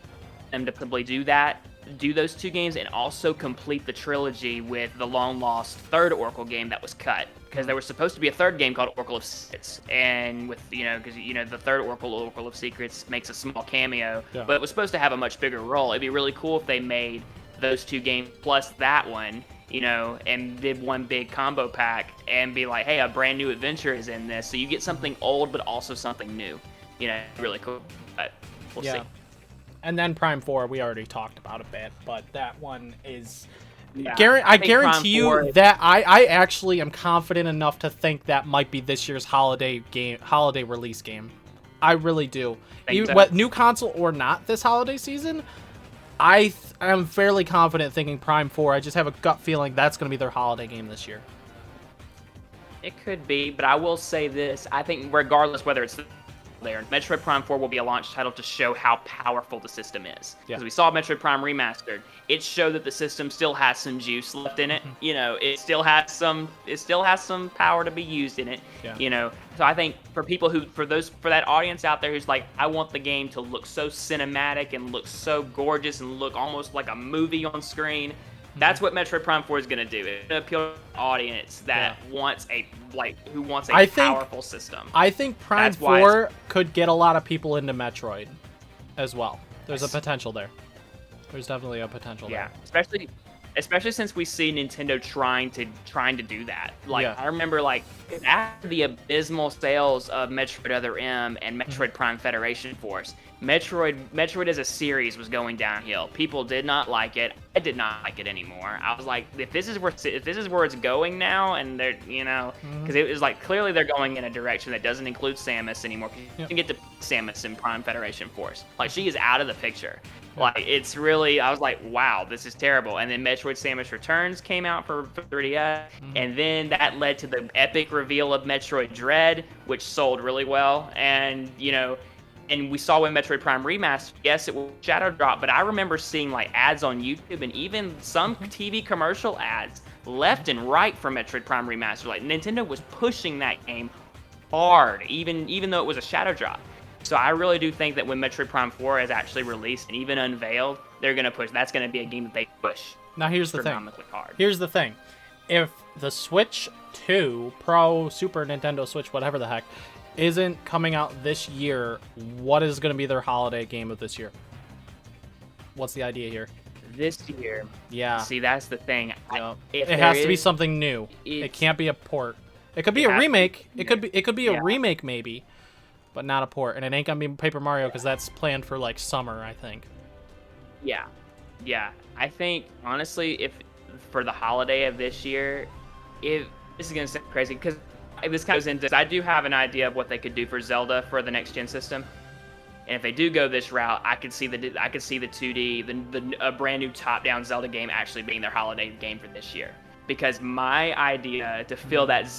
them to probably do that, do those two games, and also complete the trilogy with the long-lost third Oracle game that was cut. Because there was supposed to be a third game called Oracle of Secrets, and with because the third Oracle of Secrets makes a small cameo, but it was supposed to have a much bigger role. It'd be really cool if they made those two games plus that one, and did one big combo pack and be like, hey, a brand new adventure is in this, so you get something old but also something new. Really cool. But we'll see. And then Prime 4, we already talked about a bit, but that one is. Yeah, I guarantee you that I actually am confident enough to think that might be this year's holiday release game. I really do. New console or not this holiday season, I am fairly confident thinking Prime 4. I just have a gut feeling that's going to be their holiday game this year. It could be, but I will say this. I think regardless whether it's there, Metroid Prime 4 will be a launch title to show how powerful the system is. Yeah. Because we saw Metroid Prime Remastered. It showed that the system still has some juice left in it. You know, it still has some power to be used in it. Yeah. You know. So I think for people for that audience out there who's like, I want the game to look so cinematic and look so gorgeous and look almost like a movie on screen. That's what Metroid Prime 4 is going to do. It's going to appeal to an audience that wants a powerful system. I think Prime 4 could get a lot of people into Metroid as well. There's a potential there. There's definitely a potential there. Yeah, especially since we see Nintendo trying to do that. Like I remember after the abysmal sales of Metroid Other M and Metroid Prime Federation Force, Metroid as a series was going downhill. People did not like it. I did not like it anymore. I was like, if this is where it's going now, and they're because it was like clearly they're going in a direction that doesn't include Samus anymore. You can get to Samus in Prime Federation Force. Like she is out of the picture. Like it's really, I was like, wow, this is terrible. And then Metroid Samus Returns came out for 3DS, and then that led to the epic reveal of Metroid Dread, which sold really well. And and we saw when Metroid Prime Remastered, yes, it was Shadow Drop, but I remember seeing ads on YouTube and even some TV commercial ads left and right for Metroid Prime Remastered. Like Nintendo was pushing that game hard, even though it was a Shadow Drop. So I really do think that when Metroid Prime 4 is actually released and even unveiled, they're going to push. That's going to be a game that they push. Now here's the thing. Hard. Here's the thing. If the Switch 2, Pro, Super Nintendo Switch, whatever the heck, isn't coming out this year, what is going to be their holiday game of this year? What's the idea here? This year? Yeah. See, that's the thing. Yep. It has to be something new. It can't be a port. It could be a remake. It could be a remake maybe, but not a port. And it ain't gonna be Paper Mario because that's planned for summer, I think. Yeah. I think honestly, if for the holiday of this year, this is gonna sound crazy because this goes into. I do have an idea of what they could do for Zelda for the next gen system, and if they do go this route, I could see the 2D, a brand new top-down Zelda game actually being their holiday game for this year. Because my idea to fill that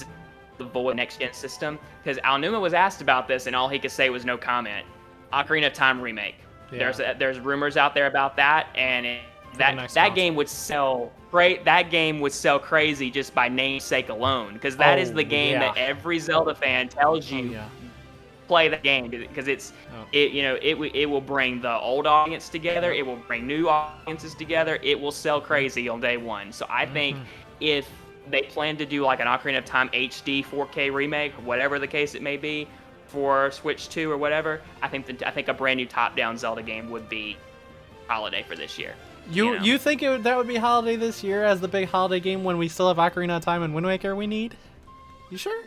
void next gen system, because Aonuma was asked about this and all he could say was no comment. Ocarina of Time remake. Yeah. There's rumors out there about that, and that game would sell great. That game would sell crazy just by namesake alone, because that is the game that every Zelda fan tells you play that game, because it will bring the old audience together. It will bring new audiences together. It will sell crazy on day one. So I think if they plan to do an Ocarina of Time HD 4K remake, whatever the case it may be, for Switch 2 or whatever, I think a brand new top-down Zelda game would be holiday for this year. You think that would be holiday this year as the big holiday game when we still have Ocarina of Time and Wind Waker we need? You sure?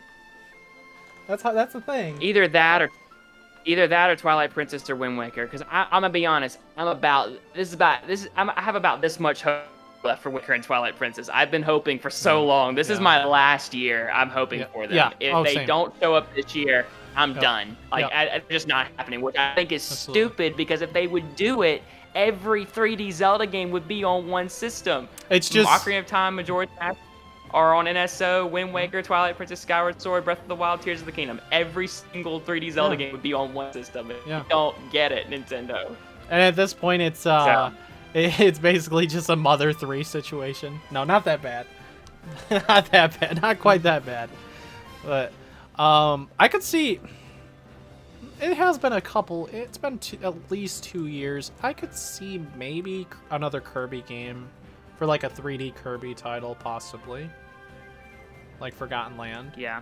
That's the thing. Either that or Twilight Princess or Wind Waker. Because I'm gonna be honest, I have about this much hope left for Wind Waker and Twilight Princess. I've been hoping for so long. This is my last year. I'm hoping for them. Yeah. If they don't show up this year, I'm done. It's just not happening, which I think is stupid, because if they would do it, every 3D Zelda game would be on one system. It's just Ocarina of Time, Majora's Mask are on NSO, Wind Waker, Twilight Princess, Skyward Sword, Breath of the Wild, Tears of the Kingdom. Every single 3D Zelda game would be on one system. You don't get it, Nintendo. And at this point, it's basically just a Mother 3 situation. No, not that bad. Not that bad. Not quite that bad. But I could see. It has been it's been at least 2 years. I could see maybe another Kirby game for a 3D Kirby title, possibly. Like Forgotten Land. Yeah.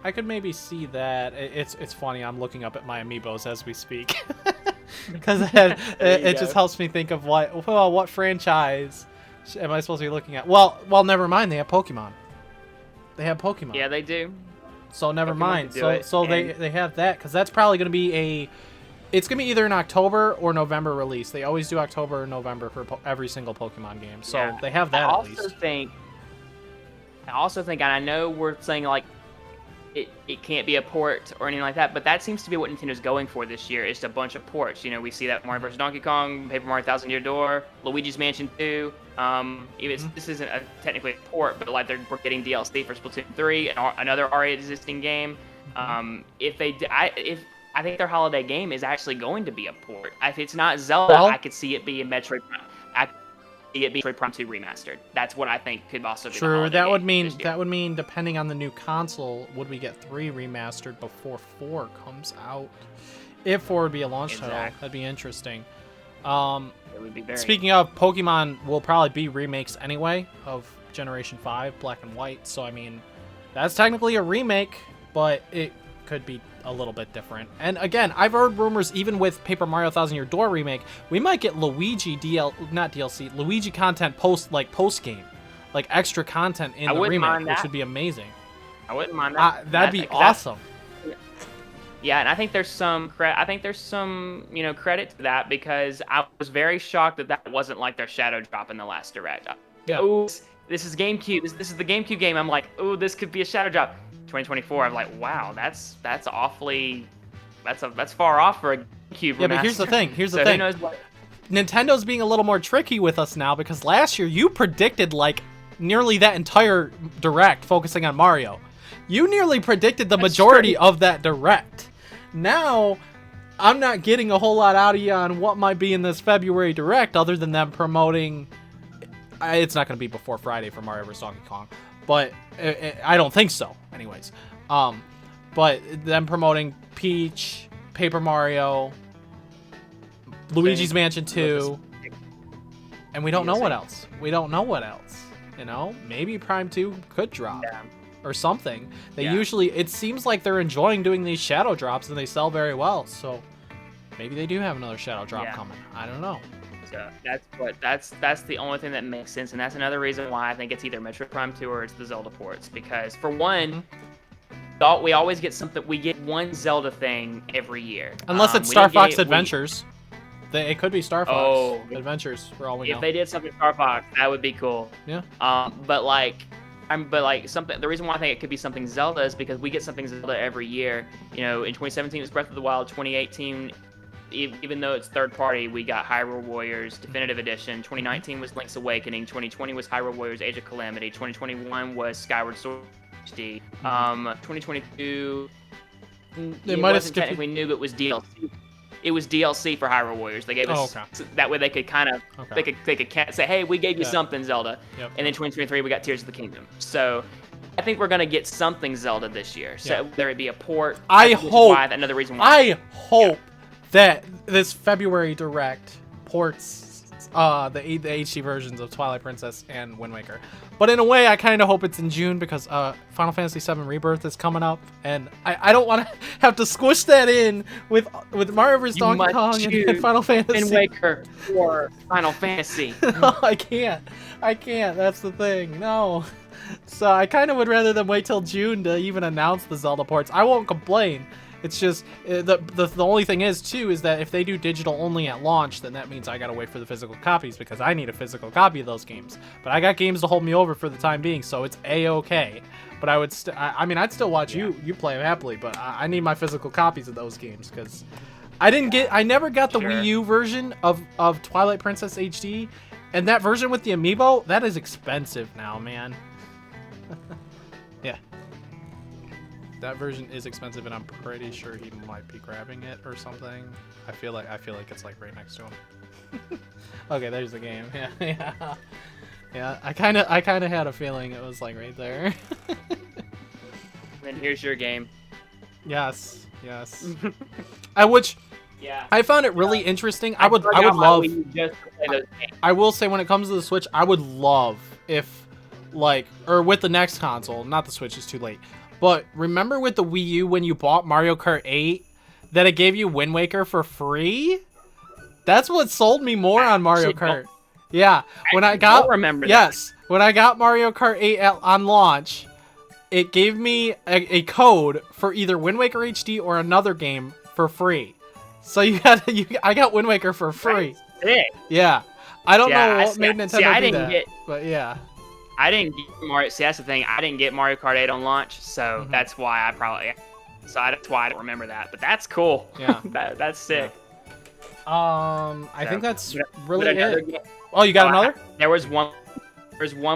I could maybe see that. It's funny, I'm looking up at my amiibos as we speak. Because it just helps me think of what franchise am I supposed to be looking at? Well, never mind, they have Pokemon. They have Pokemon. Yeah, they do. So never mind. So they have that, because that's probably going to be it's going to be either an October or November release. They always do October or November for every single Pokemon game. So they have that at least. I also think, and I know we're saying it can't be a port or anything like that. But that seems to be what Nintendo's going for this year. It's a bunch of ports. You know, we see that Mario vs. Donkey Kong, Paper Mario Thousand Year Door, Luigi's Mansion 2. This isn't technically a port, but like we're getting DLC for Splatoon 3, another already existing game. I think their holiday game is actually going to be a port. If it's not Zelda, I could see it being Metroid Prime. I could see it being Metroid Prime 2 remastered. That's what I think could also be. True. That would mean depending on the new console, would we get 3 remastered before 4 comes out? If 4 would be a launch title, that'd be interesting. It would be very. Speaking of, Pokemon will probably be remakes anyway of Generation 5, Black and White. So I mean, that's technically a remake, but it could be a little bit different. And again, I've heard rumors even with Paper Mario Thousand Year Door remake, we might get Luigi Luigi content post game, like extra content in the remake, which would be amazing. I wouldn't mind that. That'd be awesome. Yeah, and I think there's some credit to that, because I was very shocked that wasn't like their shadow drop in the last direct. Yeah. Ooh, this is GameCube. This is the GameCube game. I'm like, oh, this could be a shadow drop. 2024. I'm like, wow, that's far off for a GameCube. Yeah, but here's the thing. Who knows what? Nintendo's being a little more tricky with us now, because last year you predicted like nearly that entire direct focusing on Mario. You nearly predicted the majority of that direct. Now, I'm not getting a whole lot out of you on what might be in this February direct, other than them promoting. It's not going to be before Friday for Mario vs. Donkey Kong. But I don't think so, anyways. But them promoting Peach, Paper Mario, Luigi's Mansion 2, and we don't know what else. We don't know what else. You know, maybe Prime 2 could drop or something. It seems like they're enjoying doing these shadow drops, and they sell very well. So maybe they do have another shadow drop coming. I don't know. So that's the only thing that makes sense, and that's another reason why I think it's either Metroid Prime 2 or it's the Zelda ports. Because for one, we always get something. We get one Zelda thing every year, unless it's Star Fox Adventures. It could be Star Fox Adventures for all we know. If they did something Star Fox, that would be cool. Yeah. Something. The reason why I think it could be something Zelda is because we get something Zelda every year. You know, in 2017 it was Breath of the Wild. 2018. Even though it's third party, we got Hyrule Warriors Definitive Edition. 2019 was Link's Awakening. 2020 was Hyrule Warriors Age of Calamity. 2021 was Skyward Sword HD. 2022, they might have technically new, but it was DLC. It was DLC for Hyrule Warriors. They gave us that way they could kind of they could say, hey, we gave you something, Zelda. Yep. And then 2023 we got Tears of the Kingdom. So I think we're gonna get something Zelda this year. So whether it be a port, another reason why. I hope that this February direct ports the HD versions of Twilight Princess and Wind Waker. But in a way, I kind of hope it's in June, because Final Fantasy VII Rebirth is coming up, and I don't want to have to squish that in with Mario vs. Donkey Kong and Final Fantasy. Wind Waker or Final Fantasy. No, I can't. That's the thing. No. So I kind of would rather them wait till June to even announce the Zelda ports. I won't complain. It's just the only thing is too is that if they do digital only at launch, then that means I gotta wait for the physical copies, because I need a physical copy of those games. But I got games to hold me over for the time being, so it's a-okay. But I would I'd still watch you play them happily, but I need my physical copies of those games, because I never got the Wii U version of Twilight Princess HD, and that version with the amiibo, that is expensive now, man. Yeah. That version is expensive, and I'm pretty sure he might be grabbing it or something. I feel like it's like right next to him. Okay, there's the game. Yeah. I kind of had a feeling it was like right there. Then here's your game. Yes. I found it really interesting. I would love. I will say, when it comes to the Switch, I would love if, or with the next console, not the Switch, is too late. But remember with the Wii U when you bought Mario Kart 8 that it gave you Wind Waker for free? That's what sold me more on Mario Kart. Yeah, when I got when I got Mario Kart 8 on launch, it gave me a code for either Wind Waker HD or another game for free. So I got Wind Waker for free. Yeah. I don't know what made Nintendo do that. But yeah. I didn't get Mario. See, that's the thing. I didn't get Mario Kart 8 on launch, so that's why I probably. So that's why I don't remember that. But that's cool. Yeah. That's sick. I think that's really another it. game- Oh, you got another? There was one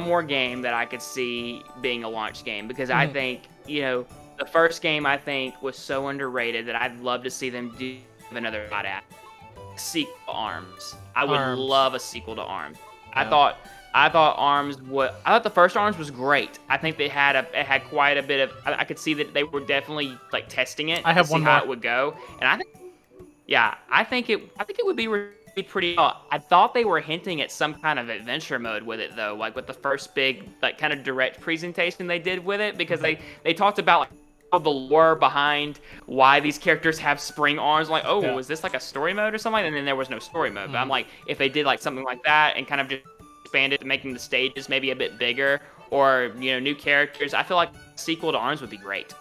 more game that I could see being a launch game because I think the first game I think was so underrated that I'd love to see them do another shot at. Sequel to Arms. I would love a sequel to Arms. Yeah. I thought the first Arms was great. I think it had quite a bit of. I could see that they were definitely like testing it. I have to see one how more. it would go, and I think it would be pretty. I thought they were hinting at some kind of adventure mode with it though, like with the first big like kind of direct presentation they did with it, because they talked about like the lore behind why these characters have spring arms. Like, was this like a story mode or something? And then there was no story mode. But I'm like, if they did like something like that and kind of just expanded to making the stages maybe a bit bigger, or new characters, I feel like a sequel to Arms would be great.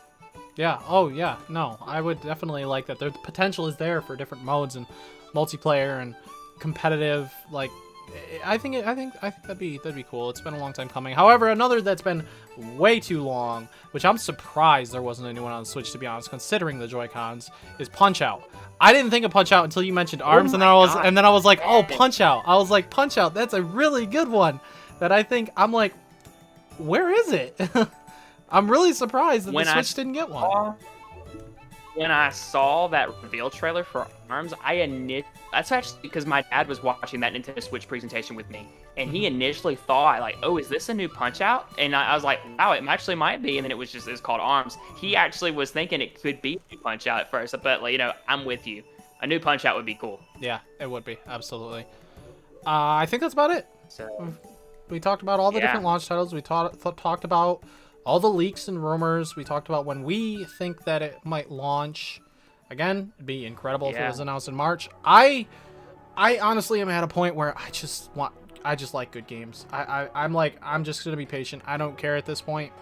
Yeah. Oh, yeah. No, I would definitely like that. The potential is there for different modes and multiplayer and competitive. Like, I think that'd be cool. It's been a long time coming. However, another that's been way too long, which I'm surprised there wasn't anyone on the Switch, to be honest, considering the Joy-Cons, is Punch-Out. I didn't think of Punch-Out until you mentioned Arms, and then I was like, oh, Punch-Out. I was like, Punch-Out, that's a really good one. That I'm like, where is it? I'm really surprised that the Switch didn't get one. When I saw that reveal trailer for Arms, that's actually because my dad was watching that Nintendo Switch presentation with me, and he initially thought like, oh, is this a new Punch-Out? And I was like, wow, it actually might be. And then it was called Arms. He actually was thinking it could be a new Punch-Out at first, but like, I'm with you. A new Punch-Out would be cool. Yeah, it would be, absolutely. I think that's about it. So we talked about all the different launch titles. We talked about all the leaks and rumors. We talked about when we think that it might launch. Again, it'd be incredible if it was announced in March. I honestly am at a point where I just like good games. I'm just gonna be patient. I don't care at this point.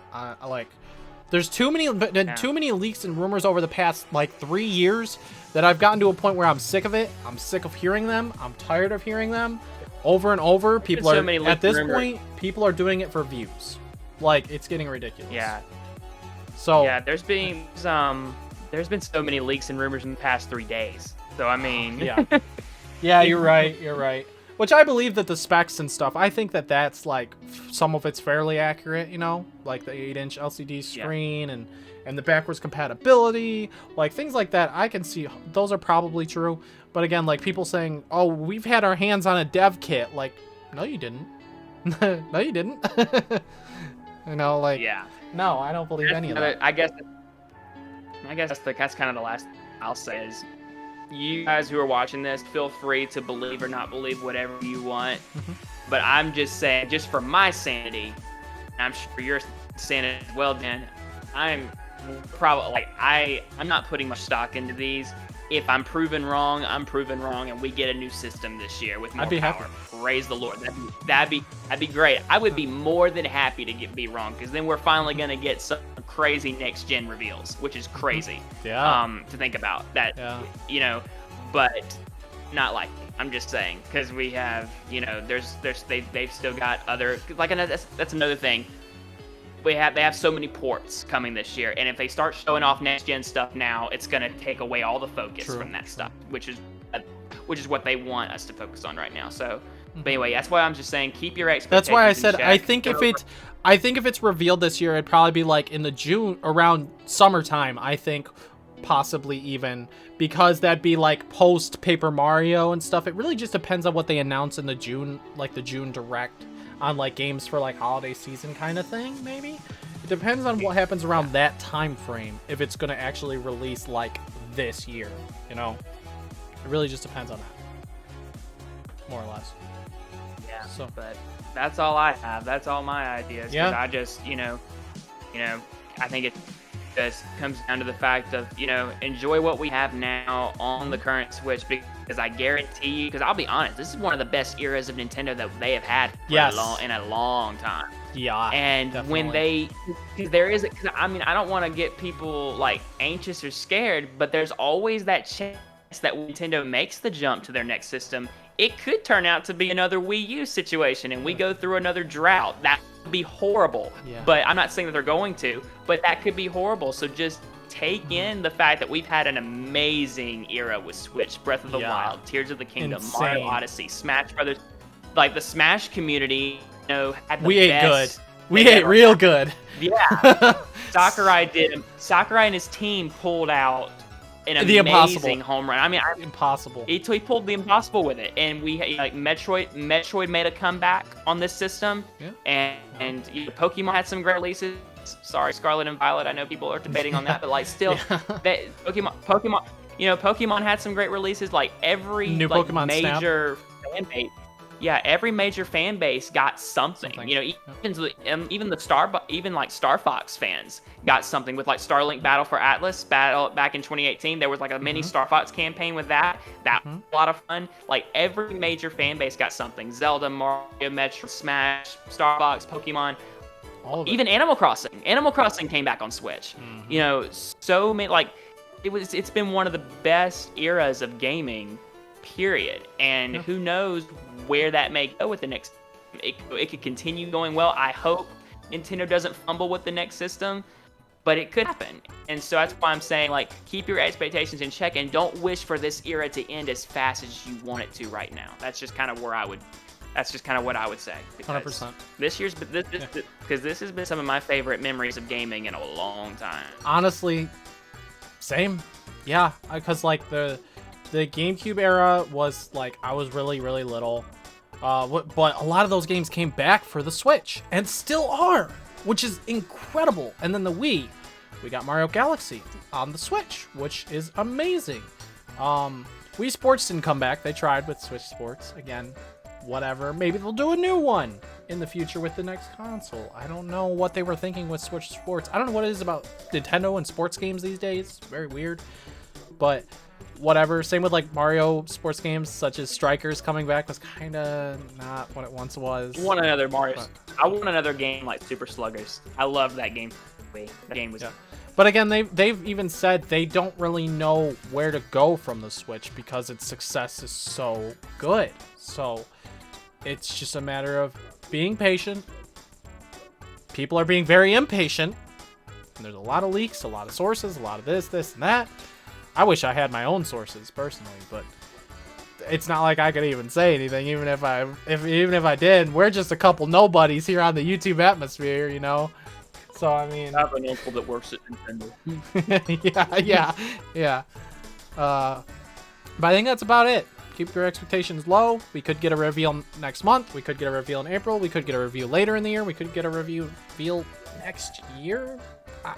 There's too many leaks and rumors over the past like 3 years that I've gotten to a point where I'm sick of it. I'm sick of hearing them. I'm tired of hearing them over and over. At this point, people are doing it for views. Like, it's getting ridiculous. Yeah. So yeah, there's been so many leaks and rumors in the past 3 days. So I mean, yeah, you're right. Which I believe that the specs and stuff, I think that that's like some of it's fairly accurate, like the 8-inch LCD screen and the backwards compatibility, like things like that. I can see those are probably true. But again, like people saying, "Oh, we've had our hands on a dev kit," like, no, you didn't. No, you didn't. No, I don't believe any of that. I guess that's kind of the last I'll say is, you guys who are watching this, feel free to believe or not believe whatever you want. But I'm just saying, just for my sanity, and I'm sure your sanity as well, Dan, I'm probably I'm not putting much stock into these. If I'm proven wrong, I'm proven wrong, and we get a new system this year with more I'd be power. happy. Praise the Lord. That'd be great. I would be more than happy to be wrong, because then we're finally gonna get some crazy next gen reveals, which is crazy. Yeah. To think about that. Yeah. But not like I'm just saying, because we have they've still got other that's another thing. They have so many ports coming this year, and if they start showing off next gen stuff now, it's gonna take away all the focus from that stuff, which is what they want us to focus on right now. So, but anyway, that's why I'm just saying, keep your expectations. That's why I said in check. I think if it's revealed this year, it'd probably be like in the June, around summertime. I think possibly even, because that'd be like post Paper Mario and stuff. It really just depends on what they announce in the June, like the June Direct, on like games for like holiday season kind of thing. Maybe it depends on what happens around that time frame, if it's gonna actually release like this year. It really just depends on that, more or less. Yeah. So, but that's all I have. That's all my ideas. Yeah. I just I think it just comes down to the fact of enjoy what we have now on the current Switch, because I guarantee you, because I'll be honest, this is one of the best eras of Nintendo that they have had in a long time. Yeah. And definitely. I don't want to get people like anxious or scared, but there's always that chance that when Nintendo makes the jump to their next system, it could turn out to be another Wii U situation, and we go through another drought. be horrible. Yeah. But I'm not saying that they're going to, but that could be horrible. So just take in the fact that we've had an amazing era with Switch, Breath of the Wild, Tears of the Kingdom, Insane. Mario Odyssey, Smash Brothers. Like the Smash community, had the we ate best good. We ate real good. Yeah. Sakurai and his team pulled out an amazing home run. I mean, impossible. He pulled the impossible with it, and we like Metroid made a comeback on this system, and Pokemon had some great releases. Sorry, Scarlet and Violet. I know people are debating on that, but like still, that Pokemon had some great releases. Like every new Pokemon major fan base. Yeah, every major fan base got something. Even like Star Fox fans got something with like Starlink Battle for Atlas back in 2018. There was like a mini Star Fox campaign with that. That was a lot of fun. Like every major fan base got something. Zelda, Mario, Metro, Smash, Star Fox, Pokemon. All of it. Even Animal Crossing. Animal Crossing came back on Switch. So many like it's been one of the best eras of gaming. Period. And who knows where that may go with the next. It could continue going well. I hope Nintendo doesn't fumble with the next system, but it could happen. And so that's why I'm saying, like, keep your expectations in check and don't wish for this era to end as fast as you want it to right now. That's just kind of what I would say. 100%. This year's because this has been some of my favorite memories of gaming in a long time. Honestly, same. Yeah, because like the GameCube era was like I was really little, but a lot of those games came back for the Switch and still are, which is incredible. And then the Wii, we got Mario Galaxy on the Switch, which is amazing. Wii Sports didn't come back. They tried with Switch Sports again. Whatever. Maybe they'll do a new one in the future with the next console. I don't know what they were thinking with Switch Sports. I don't know what it is about Nintendo and sports games these days. It's very weird, but whatever. Same with like Mario sports games such as Strikers coming back was kind of not what it once was. I want another Mario. I want another game like Super Sluggers. I love that game. That game was. Yeah. But again, they've even said they don't really know where to go from the Switch because its success is so good. So it's just a matter of being patient. People are being very impatient. And there's a lot of leaks, a lot of sources, a lot of this, and that. I wish I had my own sources personally, but it's not like I could even say anything, even if I did. We're just a couple nobodies here on the YouTube atmosphere, So I mean, I have an uncle that works at Nintendo. yeah. But I think that's about it. Keep your expectations low. We could get a reveal next month. We could get a reveal in April. We could get a reveal later in the year. We could get a reveal next year.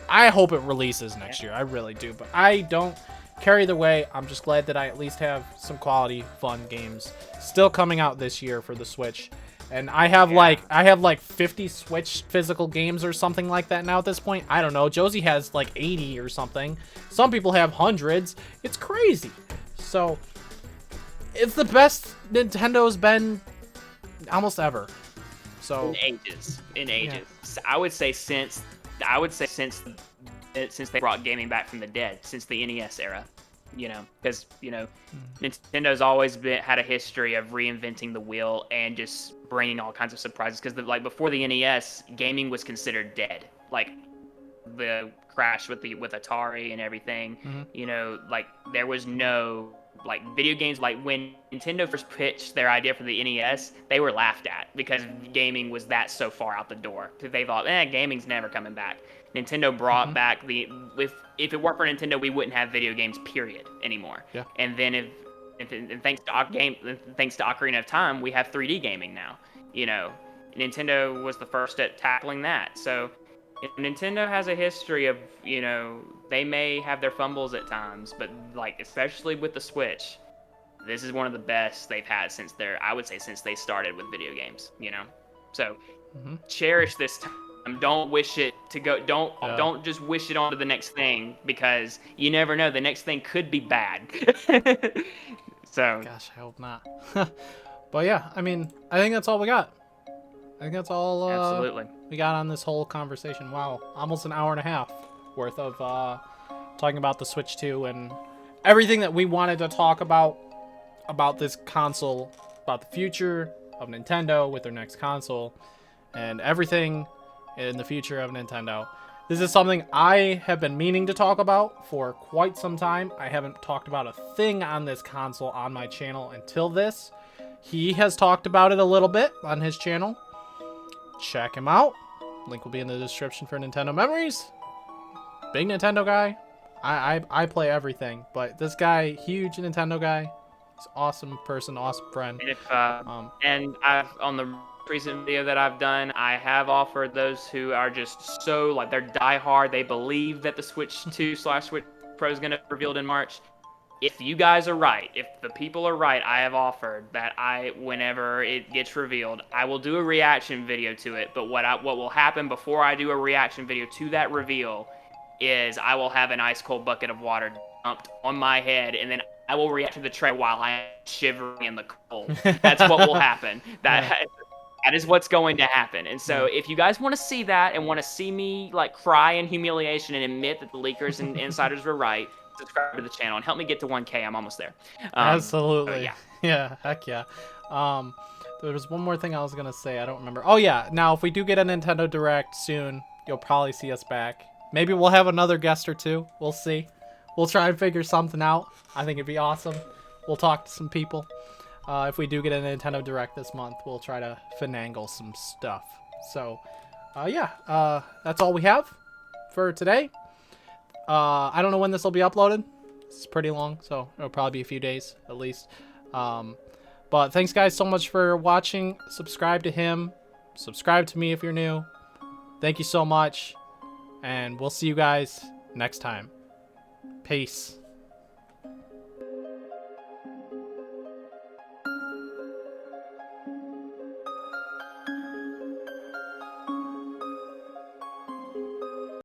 I hope it releases next year. I really do, but I don't care either way. I'm just glad that I at least have some quality, fun games still coming out this year for the Switch. And I have like 50 Switch physical games or something like that now at this point. I don't know. Josie has like 80 or something. Some people have hundreds. It's crazy. So it's the best Nintendo's been almost ever. So in ages. Yeah. I would say since they brought gaming back from the dead, since the NES era, because Nintendo's always had a history of reinventing the wheel and just bringing all kinds of surprises. Because like before the NES, gaming was considered dead. Like the crash with Atari and everything, like there was no like video games. Like when Nintendo first pitched their idea for the NES, they were laughed at because gaming was so far out the door. They thought, gaming's never coming back. Nintendo brought back if it weren't for Nintendo, we wouldn't have video games, period, anymore. Yeah. And then thanks to Ocarina of Time, we have 3D gaming now. Nintendo was the first at tackling that. So Nintendo has a history of, they may have their fumbles at times, but like especially with the Switch, this is one of the best they've had since they started with video games. So cherish this time. Don't wish it to go. Don't just wish it on to the next thing, because you never know. The next thing could be bad. So. Gosh, I hope not. But yeah, I mean, I think that's all we got. I think that's all absolutely we got on this whole conversation. Wow, almost an hour and a half worth of talking about the Switch 2 and everything that we wanted to talk about this console, about the future of Nintendo with their next console. and everything in the future of Nintendo. This is something I have been meaning to talk about for quite some time. I haven't talked about a thing on this console on my channel until this. He has talked about it a little bit on his channel. Check him out. Link will be in the description for Nintendo Memories. Big Nintendo guy. I play everything, but this guy, huge Nintendo guy. He's awesome person, awesome friend. And and I've on the recent video that I've done, I have offered those who are just so like they're diehard. They believe that the Switch 2/Switch Pro is going to be revealed in March. If you guys are right, if the people are right, I have offered that whenever it gets revealed, I will do a reaction video to it. But what will happen before I do a reaction video to that reveal is I will have an ice cold bucket of water dumped on my head, and then I will react to the tray while I am shivering in the cold. That's what will happen. That is what's going to happen. And so if you guys want to see that and want to see me like cry in humiliation and admit that the leakers and insiders were right, subscribe to the channel and help me get to 1K. I'm almost there. Absolutely. Yeah. Yeah, heck yeah. There was one more thing I was going to say. I don't remember. Oh, yeah. Now, if we do get a Nintendo Direct soon, you'll probably see us back. Maybe we'll have another guest or two. We'll see. We'll try and figure something out. I think it'd be awesome. We'll talk to some people. If we do get a Nintendo Direct this month, we'll try to finagle some stuff. So, yeah. That's all we have for today. I don't know when this will be uploaded. It's pretty long, so it'll probably be a few days at least. But thanks guys so much for watching. Subscribe to him. Subscribe to me if you're new. Thank you so much. And we'll see you guys next time. Peace.